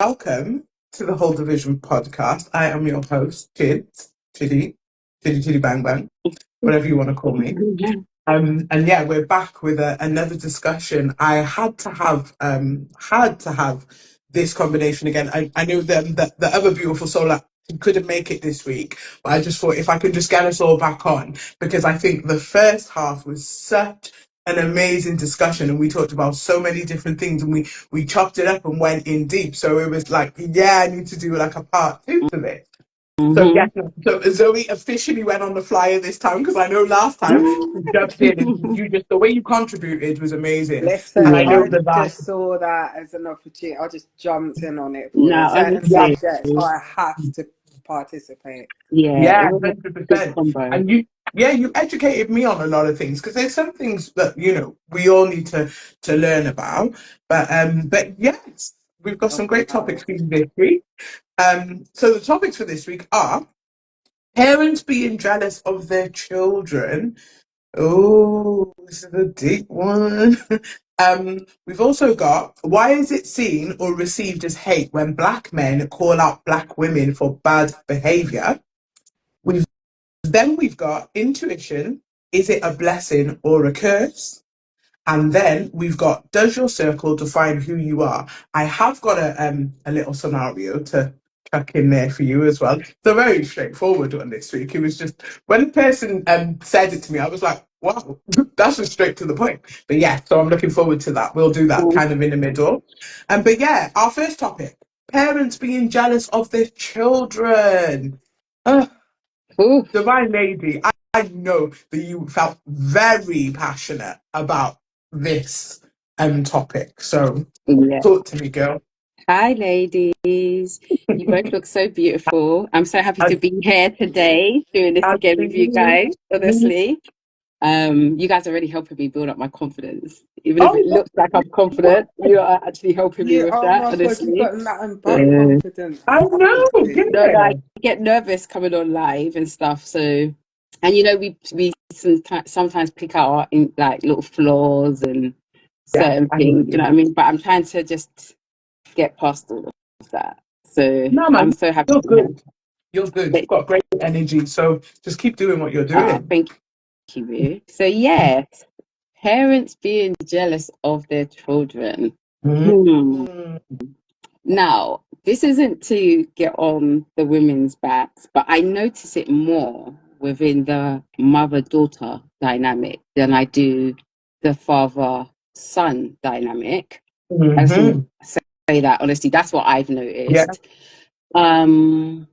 Welcome to the Whole Division podcast. I am your host, Chiddy Bang Bang, whatever you want to call me. And yeah, we're back with another discussion. I had to have this combination again. I knew the other beautiful soul couldn't make it this week, but I just thought if I could just get us all back on, because I think the first half was such an amazing discussion, and we talked about so many different things, and we chopped it up and went in deep. So it was like, yeah, I need to do like a part two to this. So yeah, so Zoe officially went on the flyer this time, because I know last time you jumped in and you just, the way you contributed was amazing. Listen, And I know I the last, just saw that as an opportunity. I just jumped in on it for No, certain yeah, honestly, subjects. I have to participate. yeah, it yeah, was a good 100%. combo. And you educated me on a lot of things, because there's some things that we all need to learn about. But yes, we've got Oh, some great wow. topics for you this week. So the topics for this week are parents being jealous of their children. Oh, this is a deep one. We've also got, why is it seen or received as hate when black men call out black women for bad behaviour? We've got intuition. Is it a blessing or a curse? And then we've got, does your circle define who you are? I have got a little scenario to chuck in there for you as well. It's a very straightforward one this week. It was just, when the person said it to me, I was like, wow, that's just straight to the point. But yeah, so I'm looking forward to that. We'll do that kind of in the middle. But yeah, our first topic, parents being jealous of their children. Ooh, Divine Lady, I know that you felt very passionate about this topic. So yeah. talk to me, girl. Hi, ladies. You both look so beautiful. I'm so happy As, to be here today doing this as again with you you, guys, honestly. You guys are really helping me build up my confidence. Even if it oh, looks like I'm confident, you are actually helping me You, with oh that, my God, you've honestly. got nothing So, but confidence. I know, Honestly. no, I yeah. get nervous coming on live and stuff. So, and we sometimes pick out our like little flaws and Yeah, certain I hear things. You know you. what I mean? But I'm trying to just get past all of that. So No, I'm man, so happy you're to be here. good. You're good. You've got great energy. So just keep doing what you're doing. Thank you, Roo. So yes, parents being jealous of their children. Hmm. Mm. Now, this isn't to get on the women's backs, but I notice it more within the mother-daughter dynamic than I do the father-son dynamic. I just want Mm-hmm. to say that honestly, that's what I've Yeah. noticed. And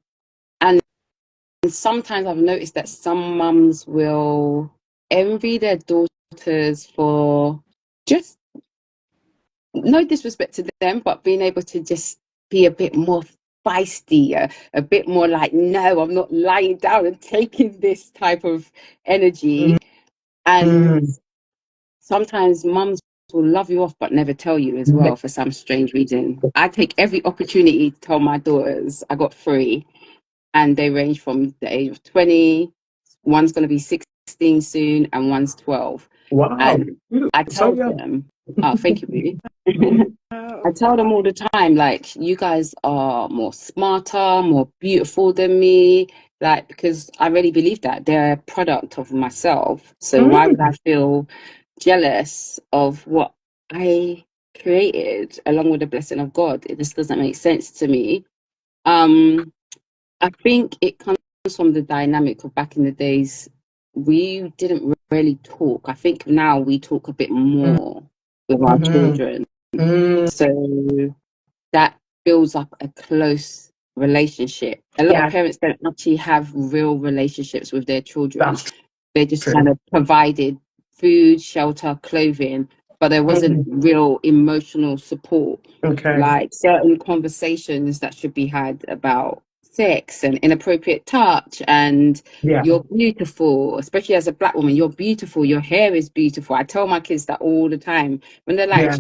sometimes I've noticed that some mums will envy their daughters for just no disrespect to them, but being able to just be a bit more feisty, a bit more like, no, I'm not lying down and taking this type of energy. And Mm-hmm. sometimes mums will love you off but never tell you as well for some strange reason. I take every opportunity to tell my daughters I got three, and they range from the age of 20, one's going to be 16 soon, and one's 12. Wow. And I So tell young. them, oh, thank you, baby. I tell them all the time, like, you guys are more smarter, more beautiful than me, like, because I really believe that they're a product of myself. So why would I feel jealous of what I created along with the blessing of God? It just doesn't make sense to me. I think it comes from the dynamic of back in the days. We didn't really talk. I think now we talk a bit more with our Mm-hmm. children. Mm. So that builds up a close relationship. A lot of Yeah, parents don't actually have real relationships with their children. that's They just kind true. of provided food, shelter, clothing, but there wasn't Mhm. real emotional support. Okay. Like certain conversations that should be had about sex and inappropriate touch, and Yeah. you're beautiful, especially as a black woman, you're beautiful, your hair is beautiful. I tell my kids that all the time when they're like, Yeah.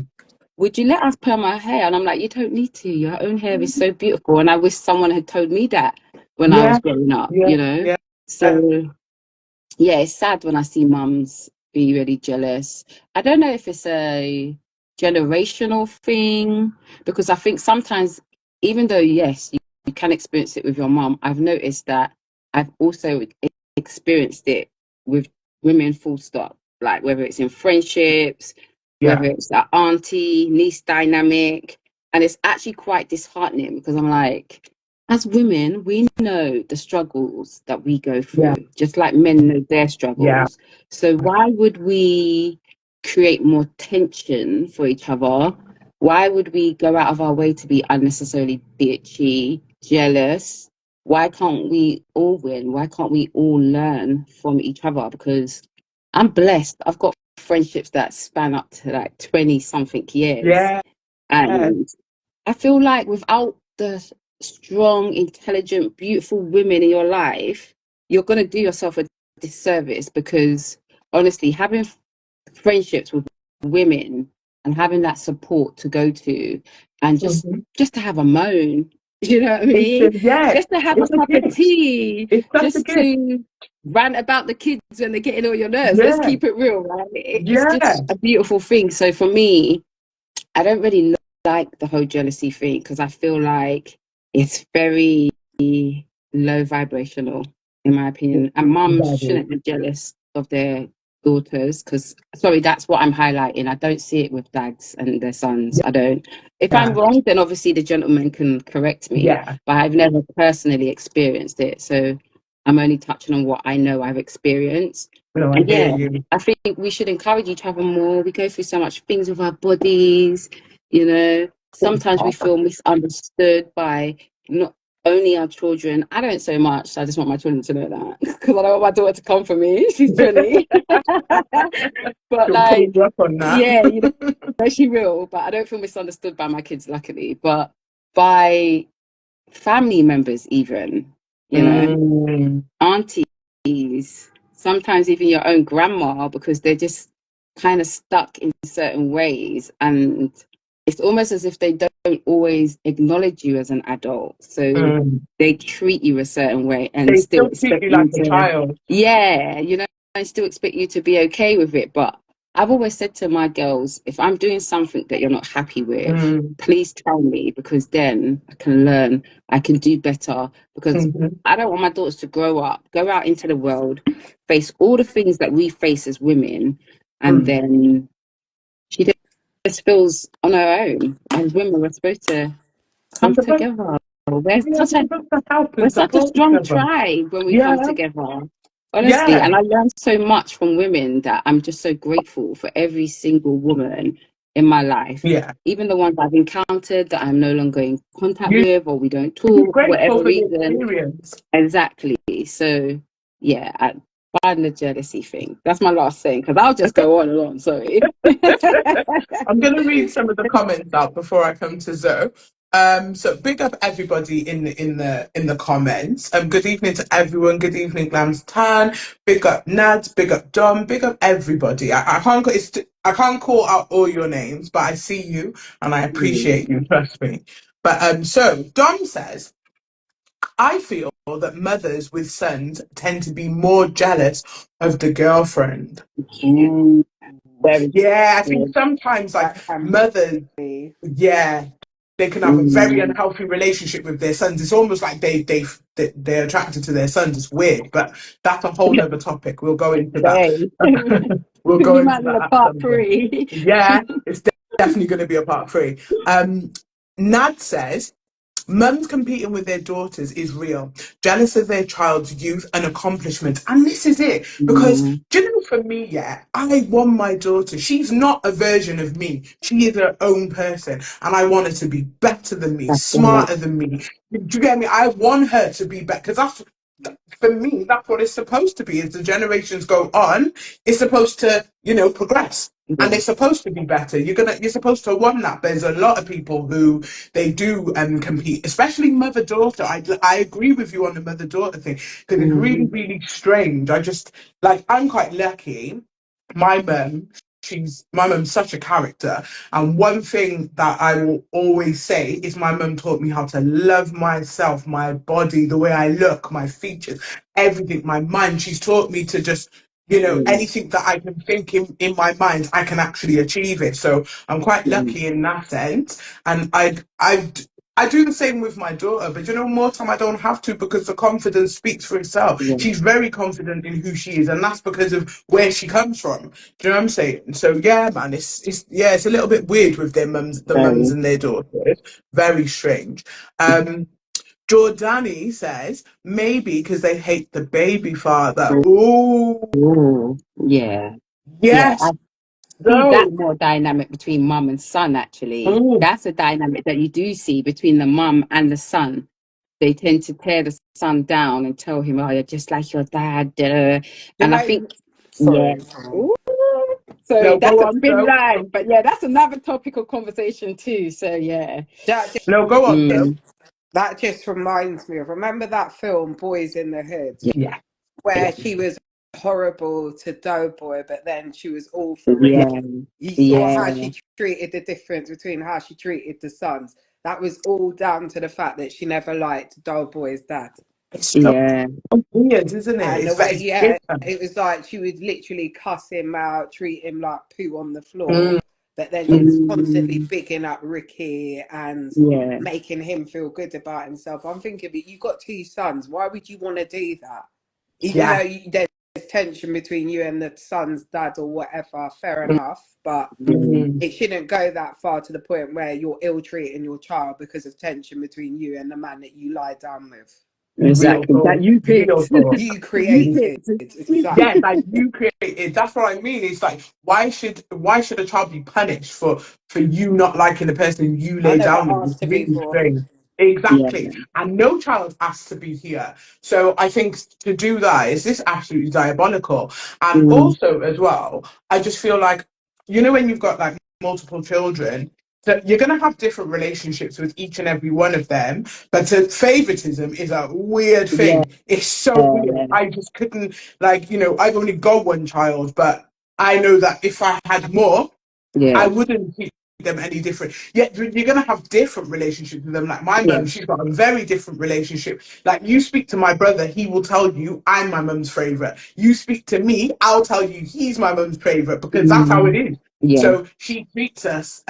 would you let us perm my hair? And I'm like, you don't need to. Your own hair is so beautiful. And I wish someone had told me that when I was Yeah. growing up, Yeah. you know? Yeah. So, yeah, it's sad when I see mums be really jealous. I don't know if it's a generational thing, because I think sometimes even though, yes, you can experience it with your mom, I've noticed that I've also experienced it with women full stop. Like whether it's in friendships, whether Yeah. it's that auntie, niece dynamic. And it's actually quite disheartening because I'm like, as women, we know the struggles that we go Yeah. through, just like men know their Yeah. struggles. So why would we create more tension for each other? Why would we go out of our way to be unnecessarily bitchy, jealous? Why can't we all win? Why can't we all learn from each other? Because I'm blessed. I've got friendships that span up to like 20 something years. Yeah. And I feel like without the strong, intelligent, beautiful women in your life, you're going to do yourself a disservice because honestly, having friendships with women and having that support to go to and Mhm. just to have a moan, you know what I It's mean? yeah, Just to have a it's a cup of gift. tea, It's such a just gift. to rant about the kids when they're getting on your nerves. Let's Yeah. keep it real, right? It's Yeah. just a beautiful thing. So for me, I don't really like the whole jealousy thing because I feel like it's very low vibrational, in my opinion. And mums Very. shouldn't be jealous of their daughters because, sorry, that's what I'm highlighting. I don't see it with dads and their sons. I don't. If I'm Yeah. wrong, then obviously the gentleman can correct me, Yeah. but I've never personally experienced it. So I'm only touching on what I know I've experienced. No, I And hear yeah, you. I think we should encourage each other more. We go through so much things with our bodies, you know. Sometimes we feel misunderstood by not only our children. I don't so much. I just want my children to know that because I don't want my daughter to come for me. She's 20. But She'll pull like, you up on that. yeah, you know, she will. But I don't feel misunderstood by my kids, luckily. But by family members, even, you know, Mm. aunties, sometimes even your own grandma, because they're just kind of stuck in certain ways. And it's almost as if they don't always acknowledge you as an adult. So Mm. they treat you a certain way and They still still treat expect you like you a to, child. yeah, you know, and still expect you to be okay with it. But I've always said to my girls, if I'm doing something that you're not happy with, Mm. please tell me because then I can learn, I can do better. Because Mhm. I don't want my daughters to grow up, go out into the world, face all the things that we face as women, and Mm. then she just feels on her own. As women, we're supposed to We're come supposed, together. We're we are such a supposed to help we're and such a support each strong other. tribe when we Yeah. come together. Honestly, Yeah. and I learned so much from women that I'm just so grateful for every single woman in my life. Yeah. Even the ones I've encountered that I'm no longer in contact You with or we don't should be talk, grateful whatever for the reason. experience. Exactly. So yeah, find the jealousy thing. That's my last thing because I'll just go on and on. Sorry. I'm going to read some of the comments out before I come to Zoe. So big up everybody in the comments. Good evening to everyone. Good evening, Glams Tan. Big up Nads. Big up Dom. Big up everybody. I can't call out all your names, but I see you and I appreciate you. Trust me. But so Dom says, I feel that mothers with sons tend to be more jealous of the girlfriend. Mm, very Yeah, I think good. sometimes like That can mothers, be. yeah, they can have a very Mm, unhealthy relationship with their sons. It's almost like they're attracted to their sons. It's weird, but that's a whole nother topic. We'll go into that. okay. We'll go We into might need a that at part some point. three. Yeah, it's definitely going to be a part three. Nad says, mums competing with their daughters is real, jealous of their child's youth and accomplishments. And this is it. Because, Mm, do you know, for me, yeah, I want my daughter. She's not a version of me. She is her own person. And I want her to be better than me, that's it. smarter than me. Do you get me? I want her to be better. Because for me, that's what it's supposed to be. As the generations go on, it's supposed to, progress. And Yeah. it's supposed to be better. You're supposed to want that. There's a lot of people who they do compete, especially mother daughter. I agree with you on the mother daughter thing because it's really Mm, really strange. I just like I'm quite lucky. My mum, my mum's such a character, and one thing that I will always say is my mum taught me how to love myself, my body, the way I look, my features, everything, my mind. She's taught me to just mm, anything that I can think in my mind, I can actually achieve it. So I'm quite mm, lucky in that sense. And I I do the same with my daughter, but more time I don't have to because the confidence speaks for itself. Yeah. She's very confident in who she is, and that's because of where she comes from. Do you know what I'm saying? So yeah, man, it's a little bit weird with their mums, the mums Very. and their daughters. Very strange. Jordani says maybe because they hate the baby father. Ooh, Ooh, yeah. Yeah. yes, See that no. more dynamic between mum and son, actually. Ooh. That's a dynamic that you do see between the mum and the son. They tend to tear the son down and tell him, "Oh, you're just like your dad." You And I know, think, yeah. sorry. Ooh. So No, that's go a on, thin Joe. line, but yeah, that's another topic of conversation too. So yeah. That No, go on, Joe. that just reminds me of, remember that film Boys in the Hood, Yeah, where yeah, she was horrible to Doughboy, but then she was all for Yeah. Ricky. You saw Yeah. how she treated the difference between how she treated the sons. That was all down to the fact that she never liked Doughboy's dad. it's so Yeah. weird, isn't it? And the It's way, it's yeah, bitter. it was like she would literally cuss him out, treat him like poo on the floor. Mm, But then she was constantly Mm, bigging up Ricky and yeah. making him feel good about himself. I'm thinking, but you got two sons. Why would you want to do that? Even though yeah, there's tension between you and the son's dad or whatever, fair enough. But Mm, mm, it shouldn't go that far to the point where you're ill treating your child because of tension between you and the man that you lie down with. real exactly. That talk, you real picked. talk. You You created. picked. Yeah, Exactly. like you created. That's what I mean. It's like why should a child be punished for you not liking the person you I lay never down with? It's asked to be really for. strange. Yeah. Exactly. And no child asks to be here. So I think to do that is this absolutely diabolical. And Mm, also as well, I just feel like, when you've got like multiple children, that you're gonna have different relationships with each and every one of them. But favoritism is a weird yeah. thing. It's so weird. I just couldn't like, I've only got one child, but I know that if I had more, I Yeah. wouldn't treat them any different. Yet you're gonna have different relationships with them. Like my Yeah. mum, she's got a very different relationship. Like you speak to my brother, he will tell you I'm my mum's favorite. You speak to me, I'll tell you he's my mum's favorite because that's how it Mm, is. yeah. So she treats us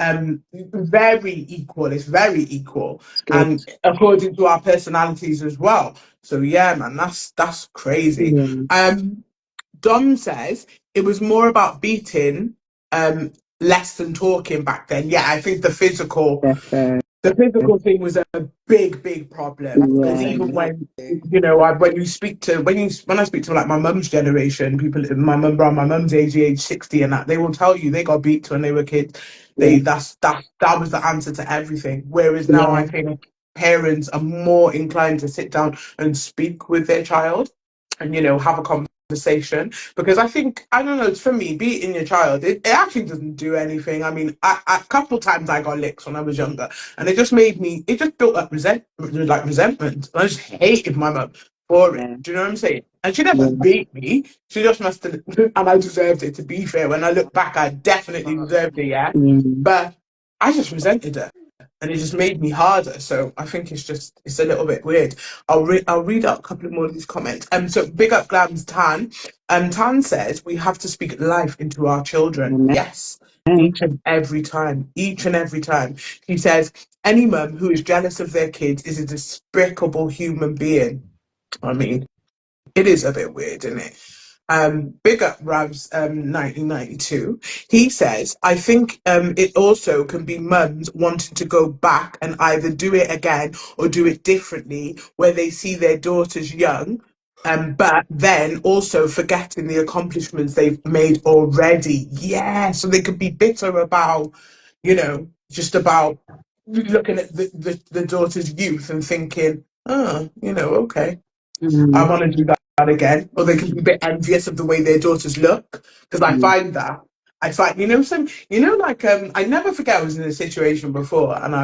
very equal. It's very equal, It's good. and according to our personalities as well. So yeah, man, that's crazy. Yeah. Dom says it was more about beating, um, less than talking back then. Yeah, I think the physical That's the physical thing was a big problem because yeah. even Definitely. when when I speak to like my mum's generation, people my mum around my mum's age 60 and that, they will tell you they got beat when they were kids. Yeah. That was the answer to everything. Whereas now Yeah. I think parents are more inclined to sit down and speak with their child and have a conversation because I think I don't know, it's for me beating your child, it actually doesn't do anything. I mean, a couple times I got licks when I was younger and it just built up resentment. I just hated my mum for it. Yeah. Do you know what I'm saying? And she never Yeah. beat me. She just must have, and I deserved it. To be fair, when I look back, I definitely deserved it. Yeah, Yeah. but I just resented her, and it just made me harder. So I think it's a little bit weird. I'll read out a couple of more of these comments. So big up Glams Tan. Tan says we have to speak life into our children. Amen. Yes, each and every time. Each and every time. He says any mum who is jealous of their kids is a despicable human being. I mean, it is a bit weird, isn't it? Big up Ravs 1992. He says, I think it also can be mums wanting to go back and either do it again or do it differently, where they see their daughters young, but then also forgetting the accomplishments they've made already. Yeah, so they could be bitter about, just about looking at the daughter's youth and thinking, oh, okay. I Mm, want to do that again. Or they can be a bit envious of the way their daughters look. Because mm, I find, like I never forget I was in a situation before and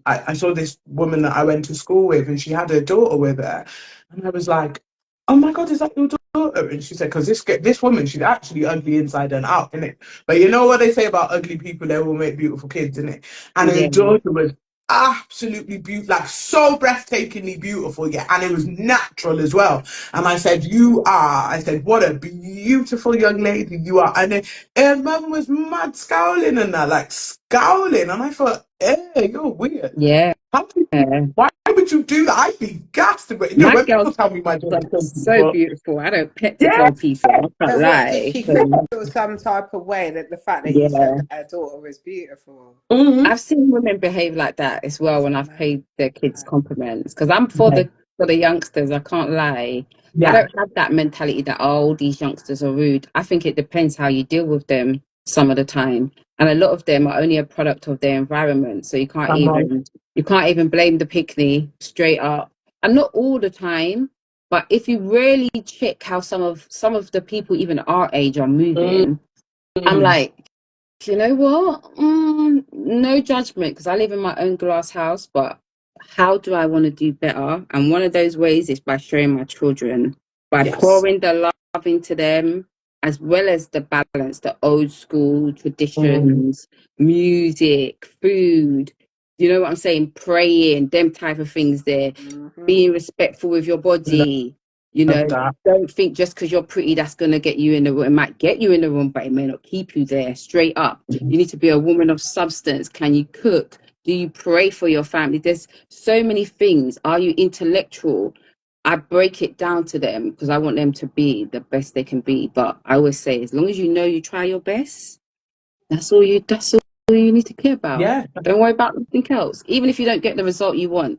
I saw this woman that I went to school with and she had her daughter with her. And I was like, oh my God, is that your daughter? And she said, because this woman, she's actually ugly inside and out, innit? But you know what they say about ugly people, they will make beautiful kids, innit? And her yeah. daughter was absolutely beautiful, like so breathtakingly beautiful, yeah, and it was natural as well. And I said, I said, what a beautiful young lady you are. And then her mum was mad scowling and that, like scowling. And I thought, hey, you're weird. Yeah. Why would you do that? I'd be gassed. But My when people girls tell me my daughter's are so so beautiful, beautiful. I don't pet to yeah, tell people. I can't But what, did lie. she feel some type of way that the fact that you said Yeah. that her daughter was beautiful? mm-hmm. I've seen women behave like that as well when I've paid their kids compliments, because I'm Yeah, for the youngsters. I can't lie. I yeah, don't have that mentality that, oh, these youngsters are rude. I think it depends how you deal with them some of the time, and a lot of them are only a product of their environment. So come on. you can't even blame the picnic straight up, and not all the time. But if you really check how some of the people even our age are moving, I'm Mm-hmm. like, you know what? No judgment, because I live in my own glass house, but how do I want to do better? And one of those ways is by showing my children, by Yes. pouring the love into them, as well as the balance, the old school Mm, traditions, music, food. You know what I'm saying? Praying, them type of things there. Hmm. Being respectful with your love body, you know, that. don't think just because you're pretty that's going to get you in the room. It might get you in the room, but it may not keep you there. Straight up, you need to be a woman of substance. Can you cook? Do you pray for your family? There's so many things. Are you intellectual? I break it down to them because I want them to be the best they can be. But I always say, as long as you know you try your best, that's all you need to care about. Yeah. Don't worry about anything else. Even if you don't get the result you want,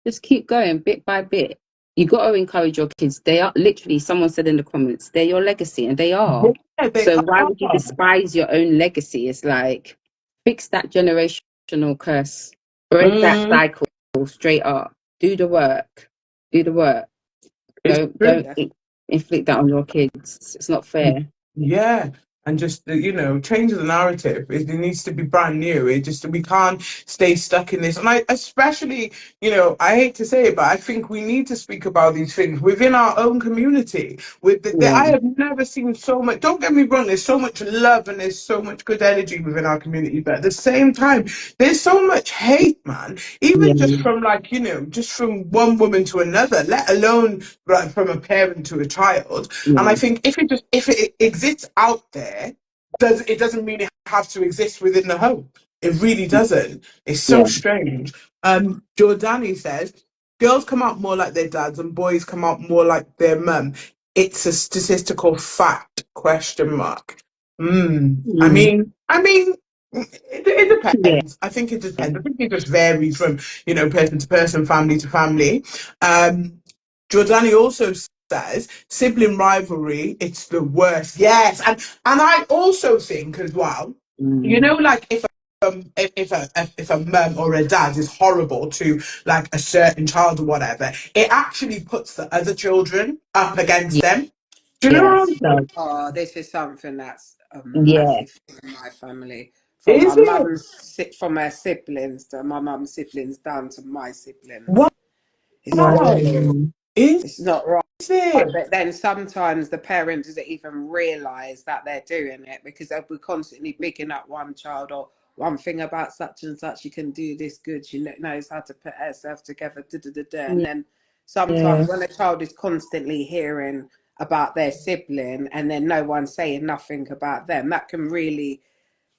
just keep going bit by bit. You got to encourage your kids. They are literally, someone said in the comments, they're your legacy, and they are. Yeah, they So why would you are. despise your own legacy? It's like, fix that generational curse, break that Mm, cycle straight up. Do the work. Do the work. it's true. Don't inflict that on your kids. It's not fair. Yeah. And just, change the narrative. It needs to be brand new. We can't stay stuck in this. And I, especially, I hate to say it, but I think we need to speak about these things within our own community. Yeah. I have never seen so much, don't get me wrong, there's so much love and there's so much good energy within our community. But at the same time, there's so much hate, man. Even just Yeah. from just from one woman to another, let alone like, from a parent to a child. And I Yeah. think if it exists out there, it doesn't mean it has to exist within the home. It really doesn't. It's so Yeah. strange. Jordani says girls come out more like their dads and boys come out more like their mum. It's a statistical fact? Question mark. Mm. It Yeah. depends. I think it depends. I think it just varies from person to person, family to family. Jordani also says sibling rivalry, it's the worst. Yes, and I also think as well, Mm. like if a mum or a dad is horrible to like a certain child or whatever, it actually puts the other children up against them. Do you know what I'm Yes. saying? Oh, this is something that's a Yeah. massive thing in my family. From my Is it? from her siblings to my mum's siblings down to my siblings. It's Wow. Wow. awful. Is It's not right. it? But then sometimes the parents don't even realise that they're doing it because they'll be constantly picking up one child or one thing about such and such. She can do this good. She knows how to put herself together. Da, da, da, da. And then Yeah. sometimes when a child is constantly hearing about their sibling and then no one saying nothing about them, that can really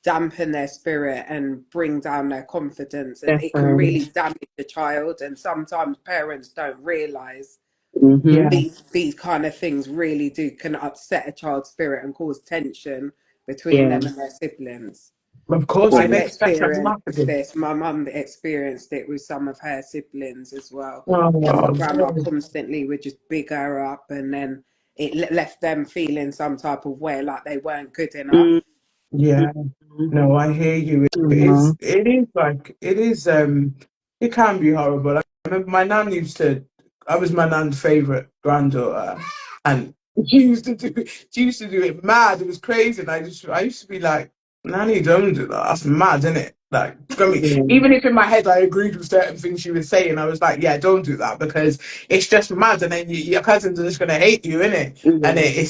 dampen their spirit and bring down their confidence. And it can Definitely. really damage the child. And sometimes parents don't realise Mm-hmm. Yeah. these kind of things really can upset a child's spirit and cause tension between Yeah. them and their siblings. Of course, it I've makes such a experienced massive. this. My mum experienced it with some of her siblings as well. My Oh, grandma constantly would just big her up, and then it left them feeling some type of way, like they weren't good enough. yeah. Mm-hmm. No, I hear you. It can be horrible. I remember I was my nan's favorite granddaughter, and she used to do it mad. It was crazy, and I used to be like, Nanny, don't do that. That's mad, isn't it? Like, I mean, Yeah. even if in my head I agreed with certain things she was saying, I was like, yeah, don't do that because it's just mad, and then your cousins are just gonna hate you, innit? And Yeah.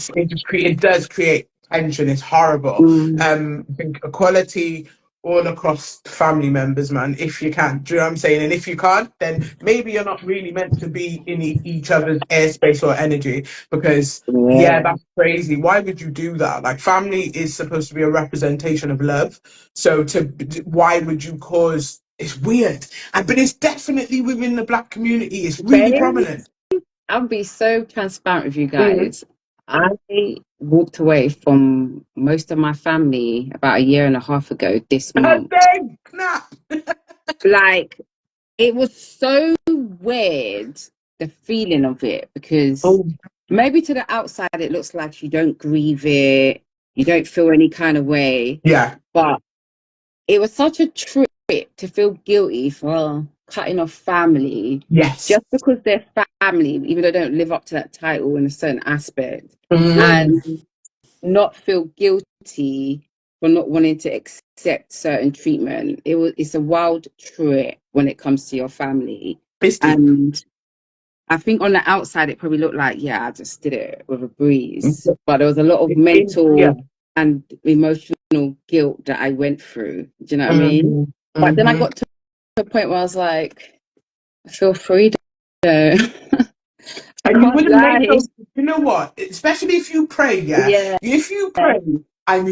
it does create tension. It's horrible. Mm. I think equality. all across family members, man, if you can. Do you know what I'm saying? And if you can't, then maybe you're not really meant to be in each other's airspace or energy, because yeah, Yeah. that's crazy. Why would you do that? Like, family is supposed to be a representation of love. So why would you cause, it's weird. But it's definitely within the black community. It's really Babe, prominent. I'll be so transparent with you Mm. guys. I walked away from most of my family about a year and a half ago this month. Dang, snap. Like, it was so weird, the feeling of it, because Oh, maybe to the outside it looks like you don't grieve it, you don't feel any kind of way, yeah. but it was such a trip to feel guilty for cutting off family Yes. just because they're family, even though they don't live up to that title in a certain aspect, Mm. and not feel guilty for not wanting to accept certain treatment. It's a wild trip when it comes to your family. It's deep. And I think on the outside it probably looked like, yeah, I just did it with a breeze. But there was a lot of Yeah. mental and emotional guilt that I went through. Do you know what I mean? Mm. But then I Mm-hmm. got to a point where I was like, I feel free though. I And you can't wouldn't make lie. those, you know what? Especially if you pray, yeah. Yeah. If you pray and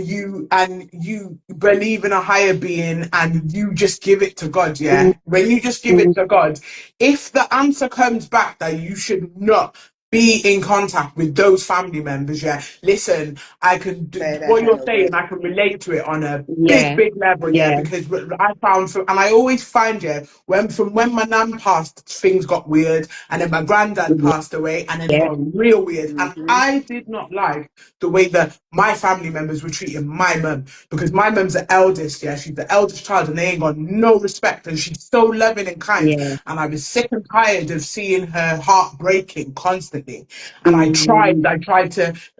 you believe in a higher being and you just give it to God, yeah. When you just give it to God, if the answer comes back that you should not be in contact with those family members, yeah. Listen, I can do Say the what you're hell saying. with. I can relate to it on a big, Yeah. big level, yeah. Yeah. Because I found, and I always find, yeah, when my nan passed, things got weird, and then my granddad passed away, and then it Yeah. got real weird. And Mm-hmm. I did not like the way that my family members were treating my mum, because my mum's the eldest, yeah, she's the eldest child, and they ain't got no respect, and she's so loving and kind. Yeah. And I was sick and tired of seeing her heart breaking constantly. And Mm.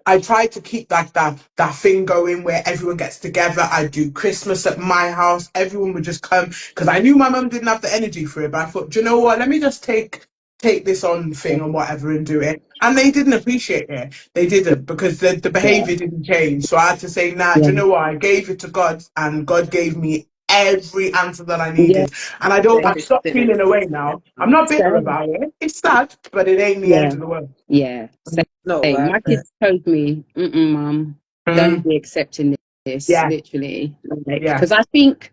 I tried to keep like that thing going where everyone gets together. I do Christmas at my house. Everyone would just come because I knew my mum didn't have the energy for it. But I thought, do you know what? Let me just take this on thing and whatever and do it. And they didn't appreciate it. They didn't, because the Yeah. behavior didn't change. So I had to say, nah, do Yeah. you know what? I gave it to God, and God gave me every answer that I Yeah. needed. And They I've just stopped didn't feeling away see now. I'm it. not bitter Same. about it. It's sad, but it ain't the Yeah. end of the world. Yeah. Not Same. worth My it. kids told me, mum, don't Mm, be accepting this, yeah, literally. Like, yeah. because I think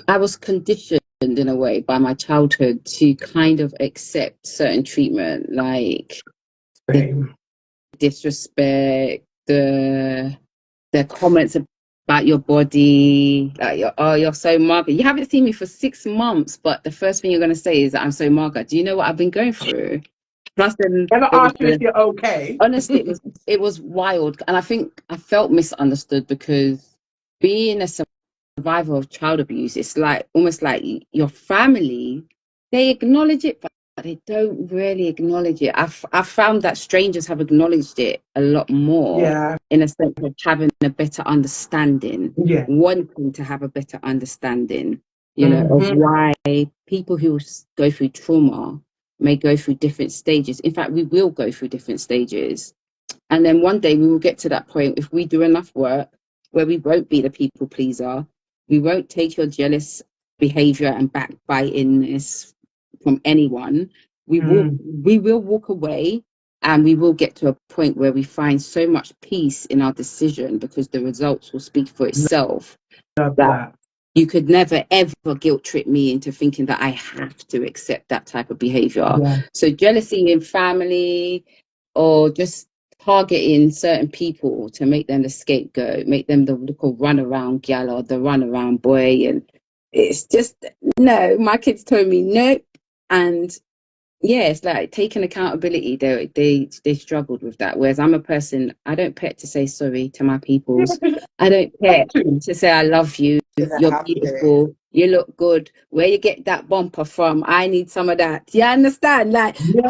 I was conditioned in a way by my childhood to kind of accept certain treatment, like the Same. disrespect, the comments about your body, like you're so mager. You haven't seen me for 6 months, but the first thing you're gonna say is that I'm so mager. Do you know what I've been going through? Plus, then Never there was ask you if you're okay. honestly, it was wild, and I think I felt misunderstood because being a survivor of child abuse, it's like almost like your family, they acknowledge it, but they don't really acknowledge it. I've found that strangers have acknowledged it a lot more, Yeah, in a sense of having a better understanding, yeah. wanting to have a better understanding, of Hmm. why people who go through trauma may go through different stages. In fact, we will go through different stages. And then one day we will get to that point, if we do enough work, where we won't be the people pleaser, we won't take your jealous behavior and backbitingness from anyone. We will Mm, we will walk away, and we will get to a point where we find so much peace in our decision, because the results will speak for itself, love that that. you could never ever guilt trip me into thinking that I have to accept that type of behavior. Yeah. So jealousy in family, or just targeting certain people to make them the scapegoat, make them the little runaround gal or the runaround boy. And it's just, no, my kids told me nope. And yeah, it's like taking accountability. They struggled with that. Whereas I'm a person, I don't pet to say sorry to my Yeah, peoples. because I don't pet you to say I love you. Shouldn't You're have to. beautiful. You look good. Where you get that bumper from? I need some of that. You understand? Like, yeah,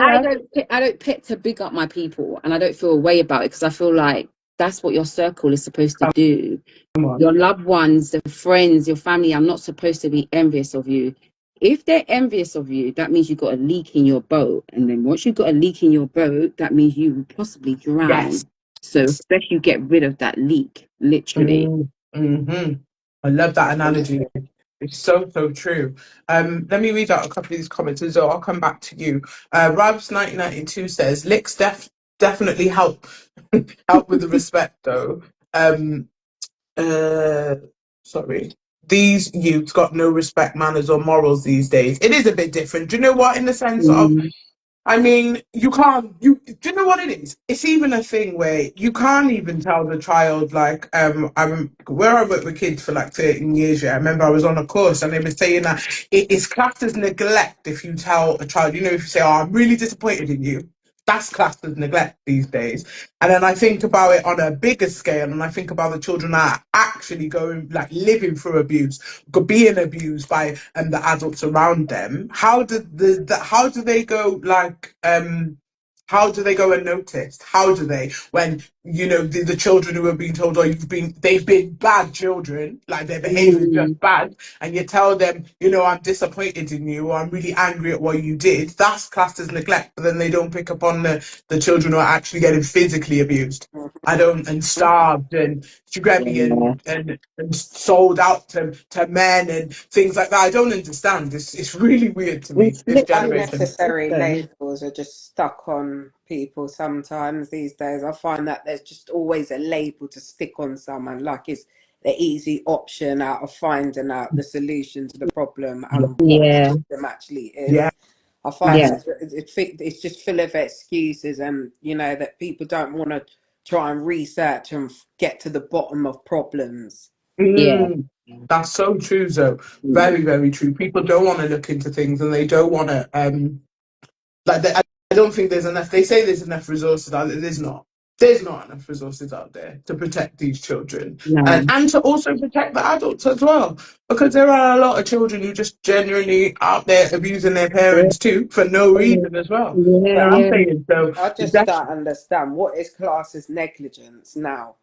I don't pet to big up my people, and I don't feel a way about it, because I feel like that's what your circle is supposed to do. come on. Your loved ones, the friends, your family. I'm not supposed to be envious of you. If they're envious of you, that means you've got a leak in your boat. And then once you've got a leak in your boat, that means you will possibly Yes. drown. So especially get rid of that leak, literally. Mm, hmm. I love that analogy. It's so, so true. Let me read out a couple of these comments, and so I'll come back to you. Rabs 1992 says licks definitely help help with the respect though. Um, sorry. These youths got no respect, manners, or morals these days. It is a bit different. Do you know what? In the sense of, I mean, you can't. You do you know what it is? It's even a thing where you can't even tell the child. Like, I'm where I worked with kids for like 13 years. Yeah, I remember I was on a course and they were saying that it is classed as neglect if you tell a child. You know, if you say, "Oh, I'm really disappointed in you," that's classed as neglect these days. And then I think about it on a bigger scale, and I think about the children that are actually going, like, living through abuse, being abused by the adults around them. How did how do they go, like, how do they go unnoticed? How do they, when you know the children who are being told, "Oh, they've been bad children, like their behaviour is just bad," and you tell them, you know, "I'm disappointed in you," or "I'm really angry at what you did." That's classed as neglect, but then they don't pick up on the children who are actually getting physically abused. I don't, and starved and scrubby and sold out to men and things like that. I don't understand. It's really weird to me, this generation. Unnecessary labels are just stuck on people sometimes these days. I find that there's just always a label to stick on someone, like it's the easy option out of finding out the solution to the problem and what the problem actually Yeah. is. I find it's just full of excuses, and you know that people don't want to try and research and get to the bottom of problems. That's so true, Zoe. Very, very true. People don't want to look into things, and they don't want to I don't think there's enough. They say there's enough resources out there. There's not. There's not enough resources out there to protect these children, and to also protect the adults as well, because there are a lot of children who just genuinely out there abusing their parents too for no reason as well. So I'm saying, so I just don't understand what is classed as negligence now.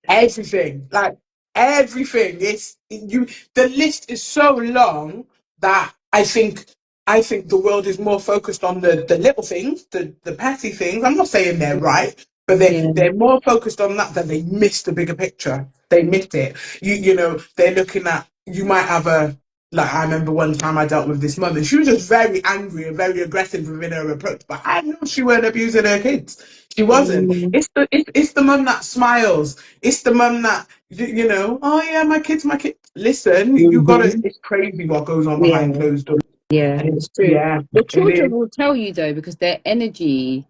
everything, like everything. The list is so long that I think the world is more focused on the little things, the petty things. I'm not saying they're right, but they're more focused on that than they miss the bigger picture. They miss it. You know, they're looking at, you might have like, I remember one time I dealt with this mother. She was just very angry and very aggressive within her approach, but I know she weren't abusing her kids. She wasn't. It's the mum that smiles. It's the mum that, you know, "Oh yeah, my kids, my kids." Listen, you gotta. It's crazy what goes on behind closed doors. Yeah, And it's true. yeah, The it children is. will tell you though, because their energy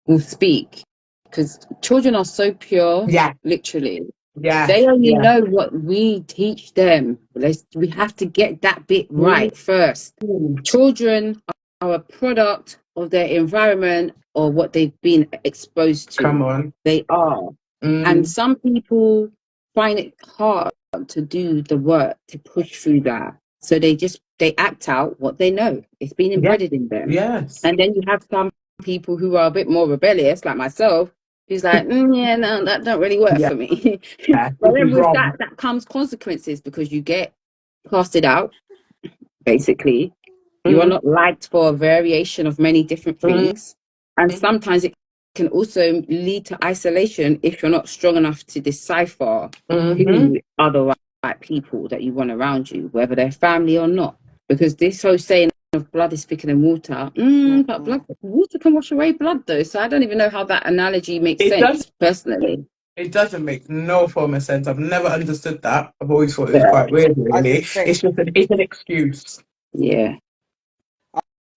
will speak. Because children are so pure, Yeah, literally. yeah, They only yeah. know what we teach them. We have to get that bit right first. Mm. Children are a product of their environment or what they've been exposed to. Come on. They are. And some people find it hard to do the work to push through that. So they act out what they know. It's been embedded in them. Yes. And then you have some people who are a bit more rebellious, like myself, who's like, yeah, no, that don't really work Yeah. for me. Yeah. But This then is with wrong. that comes consequences, because you get casted out, basically. You are not liked for a variation of many different things. And sometimes it can also lead to isolation if you're not strong enough to decipher who are the right people that you want around you, whether they're family or not. Because this whole saying of blood is thicker than water, but water can wash away blood though. So I don't even know how that analogy makes It does. sense, personally. It doesn't make no form of sense. I've never understood that. I've always thought it was Yeah. quite weird, I really. just think It's just it's an excuse. Yeah.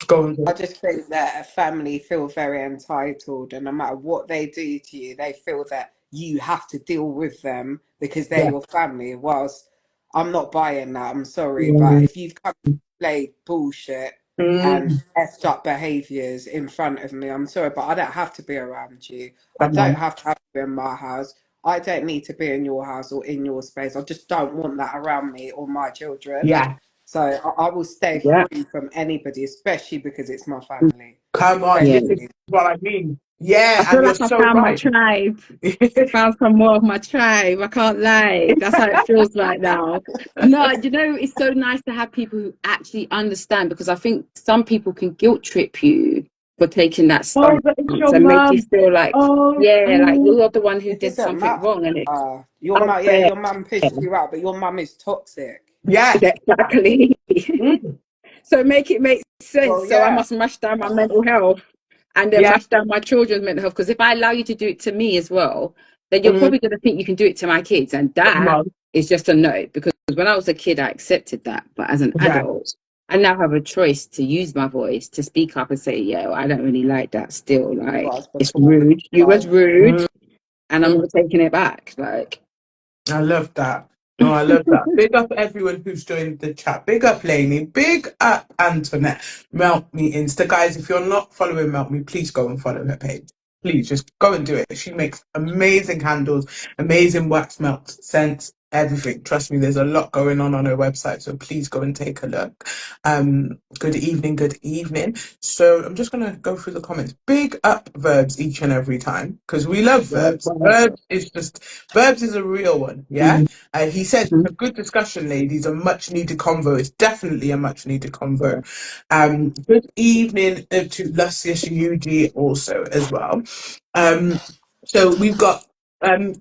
Go on. I just think that a family feel very entitled, and no matter what they do to you, they feel that you have to deal with them because they're Yeah. your family. Whilst I'm not buying that, I'm sorry, but if you've come to play bullshit and effed up behaviours in front of me, I'm sorry, but I don't have to be around you. I Come don't on. have to have you in my house. I don't need to be in your house or in your space. I just don't want that around me or my children. Yeah. So I will stay Yeah. free from anybody, especially because it's my family. Come on. Yeah. This is Especially. what I mean. Yeah, I and feel you're like I so found my right. tribe. I found some more of my tribe. I can't lie. That's how it feels right now. No, you know, it's so nice to have people who actually understand, because I think some people can guilt trip you for taking that Oh, stance but it's your and make you mum. feel like, Oh, yeah, like you're the one who It did doesn't something matter. wrong, and it's Your mum, yeah, unfair. your mum pushed you out, but your mum is toxic. yeah. Exactly. Mm. So make it make sense. Well, So I yeah. must mash down my mental health and then Yeah. mash down my children's mental health. Because if I allow you to do it to me as well, then you're Mm. probably going to think you can do it to my kids, and that Mum. is just a no. Because when I was a kid, I accepted that, but as an Right. adult, I now have a choice to use my voice to speak up and say, "Yo, I don't really like that. Still, like Was it's before we rude. You was started. rude, Mm. and I'm Mm. not taking it back." Like, I love that. No, I love that. Big up everyone who's joined the chat. Big up Lainey. Big up Antoinette. Melt Me Insta. Guys, if you're not following Melt Me, please go and follow her page. Please just go and do it. She makes amazing candles, amazing wax melts, scents, everything. Trust me, there's a lot going on her website. So please go and take a look. Good evening, good evening. So I'm just gonna go through the comments. Big up verbs each and every time because we love verbs. Verbs is a real one, yeah. He said a good discussion, ladies, a much needed convo. It's definitely a much needed convo. Good evening to Lucius UG also as well. So we've got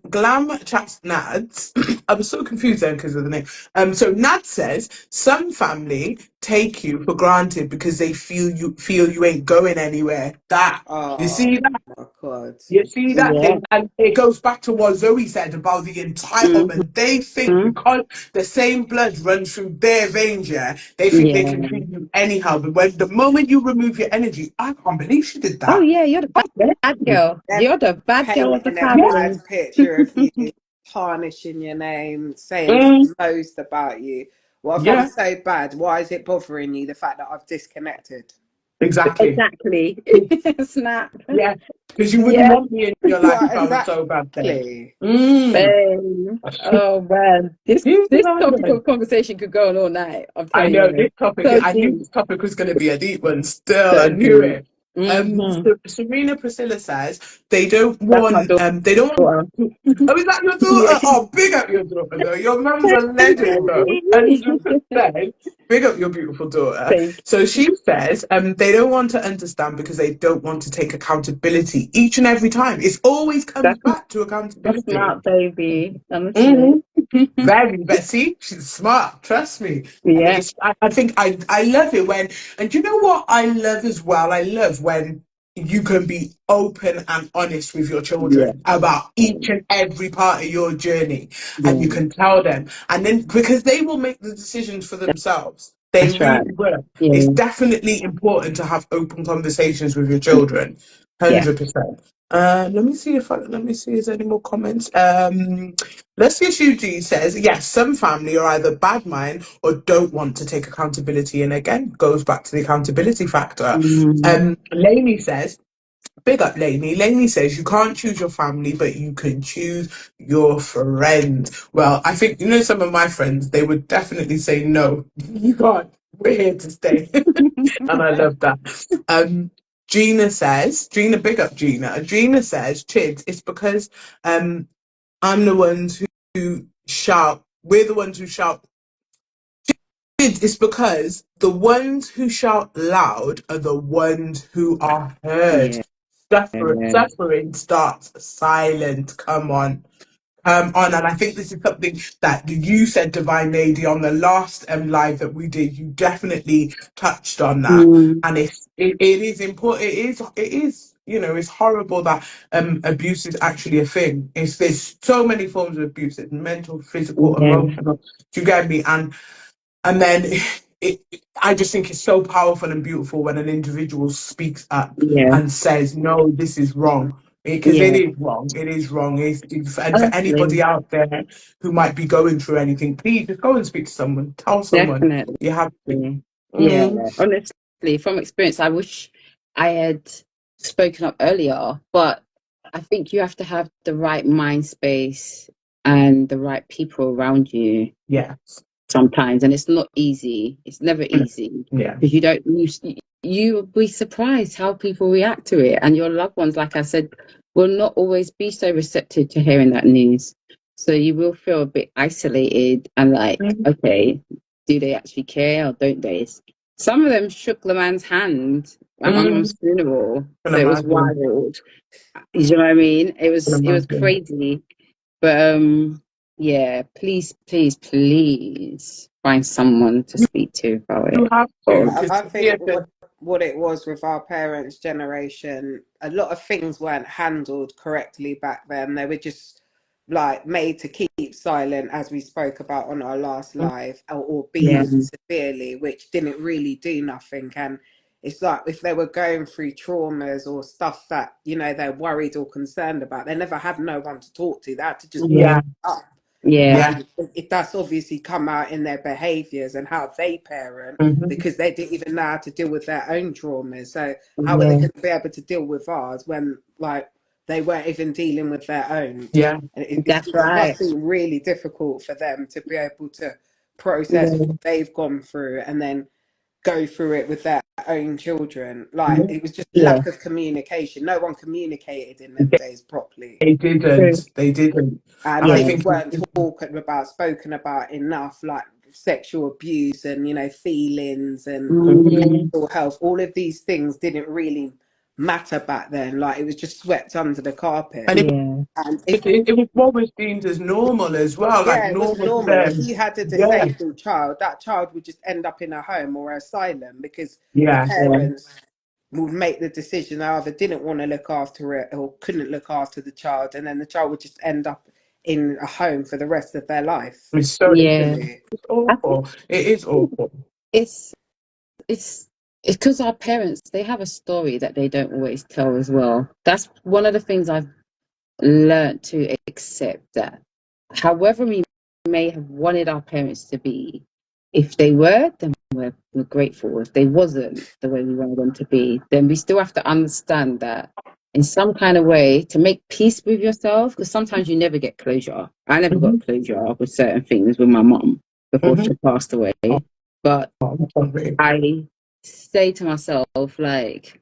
Glam Chaps Nads. I was so confused then because of the name. So Nad says some family take you for granted because they feel you ain't going anywhere. That you see Oh that. my God. You see that? yeah. And it goes back to what Zoe said about the entitlement. They think because the same blood runs through their veins, yeah, they think they can Yeah. treat you anyhow. But when the moment you remove your energy, I can't believe she did Oh that. yeah, you're the bad girl. They're You're the bad girl of the painting a family. bad picture of you, tarnishing your name, saying Mm, most about you. Well, if I'm yeah, so bad, why is it bothering you, the fact that I've disconnected? exactly. Exactly. Snap. Yeah, because you wouldn't Yeah. want me in your life if Right, I was so bad then. exactly. Mm. Bang. Oh man. You This know topic what? of conversation could go on all night. I'm I telling know you. this topic. So I knew deep. this topic was going to be a deep one. Still, I So knew deep. it. Mm-hmm. Serena Priscilla says they don't That's my want. They don't want. daughter. Oh, is that your Yeah. daughter? Oh, big up your daughter though. Your mum's a legend though. 100%. Big up your beautiful daughter. Thank So she says, they don't want to understand because they don't want to take accountability each and every time. It always comes that's back to my accountability. smart baby. Honestly. Mhm. Very, but see, she's smart. Trust me. And Yeah. it's, I think I love it when, and you know what I love as well? I love when you can be open and honest with your Yeah. children about each and every part of your journey, and you Yeah. can tell them, and then because they will make the decisions for themselves. They That's right. really will. It's Yeah. definitely important to have open conversations with your children. Yeah. 100%. Let me see if there's any more comments. Let's see if UG says, yes, some family are either bad mind or don't want to take accountability. And again, goes back to the accountability factor. Mm. Lainey says, big up Lainey. Lainey says, you can't choose your family, but you can choose your friends. Well, I think, some of my friends, they would definitely say, no, you can't. We're here to stay. And I love that. Gina, big up Gina. Gina says, Chids, it's because I'm the ones who shout. We're the ones who shout. It's because the ones who shout loud are the ones who are heard. Yeah. Suffering starts silent. Come on. And I think this is something that you said, Divine Lady, on the last live that we did. You definitely touched on that, Mm. and it is important. It is it's horrible that abuse is actually a thing. There's so many forms of abuse. It's mental, physical, Yeah. emotional. Do you get me? And then I just think it's so powerful and beautiful when an individual speaks up Yeah. and says, no, this is wrong. Because it Yeah. is wrong. It is wrong. And for Honestly, anybody out there who might be going through anything, please just go and speak to someone. Tell someone. definitely. You have to. Yeah. Mm, Honestly, from experience, I wish I had spoken up earlier, but I think you have to have the right mind space and the right people around you yes. sometimes, and it's not easy. It's never easy Yeah. because you'll be surprised how people react to it, and your loved ones, like I said, will not always be so receptive to hearing that news. So you will feel a bit isolated and like, Mm, okay, do they actually care or don't they? Some of them shook the man's hand at my mum's funeral. Can So it was imagine. wild. You know what I mean? It was Imagine. crazy. But yeah, please find someone to speak to about You it. have to, because I think what it was with our parents' generation, a lot of things weren't handled correctly back then. They were just like made to keep silent, as we spoke about on our last live, or Yeah. beaten severely, which didn't really do nothing. And it's like if they were going through traumas or stuff that, you know, they're worried or concerned about, they never had no one to talk to. They had to just Yeah. up. Yeah. And that's obviously come out in their behaviours and how they parent, Mm-hmm. because they didn't even know how to deal with their own traumas. So how are they Yeah. going to be able to deal with ours when, like, they weren't even dealing with their own? Yeah. And That's it right. must be really difficult for them to be able to process Yeah. what they've gone through and then go through it with their own children. Like, Mhm. it was just Yeah. lack of communication. No one communicated in them days properly. They True. didn't. They didn't. And And I Yeah. things think, weren't spoken about enough, like sexual abuse and, you know, feelings and Mm, mental health. All of these things didn't really matter back then. Like, it was just swept under the carpet. and yeah. And if it was what was deemed as normal as well, like yeah, it was normal to normal. If them. you had a Yeah. disabled child, that child would just end up in a home or asylum because the Yeah. Yeah. parents would make the decision they either didn't want to look after it or couldn't look after the child, and then the child would just end up in a home for the rest of their life. It's so Yeah. Literally. it's I think awful. It is awful. it's it's because our parents, they have a story that they don't always tell as well. That's one of the things I've learned to accept, that however we may have wanted our parents to be, if they were, then we're grateful. If they wasn't the way we wanted them to be, then we still have to understand that in some kind of way to make peace with yourself, because sometimes you never get closure. I never Mm-hmm. got closure with certain things with my mom before Mm-hmm. she passed away. But Oh, I say to myself, like,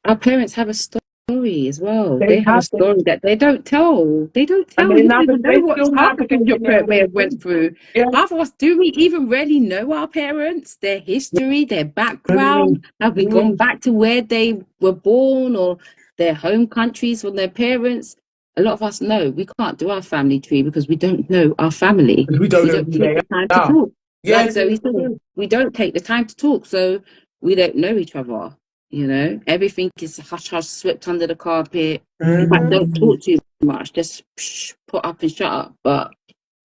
our parents have a story as well. they They have a have it, story that they don't tell. They don't and tell. You don't even know they what still half the things your navigating their parent may way have went through. through. Yeah. Half of us, do we even really know our parents, their history, their Mm-hmm. background? Have we gone back to where they were born or their home countries from their parents? A lot of us know we can't do our family tree because we don't know our family. We don't We know don't who take they the time to are. talk. Yeah, Like Zoe said, true. we don't take the time to talk, so we don't know each other. You know, everything is hush hush, swept under the carpet. In fact, Mhm. don't talk too much. Just put up and shut up. But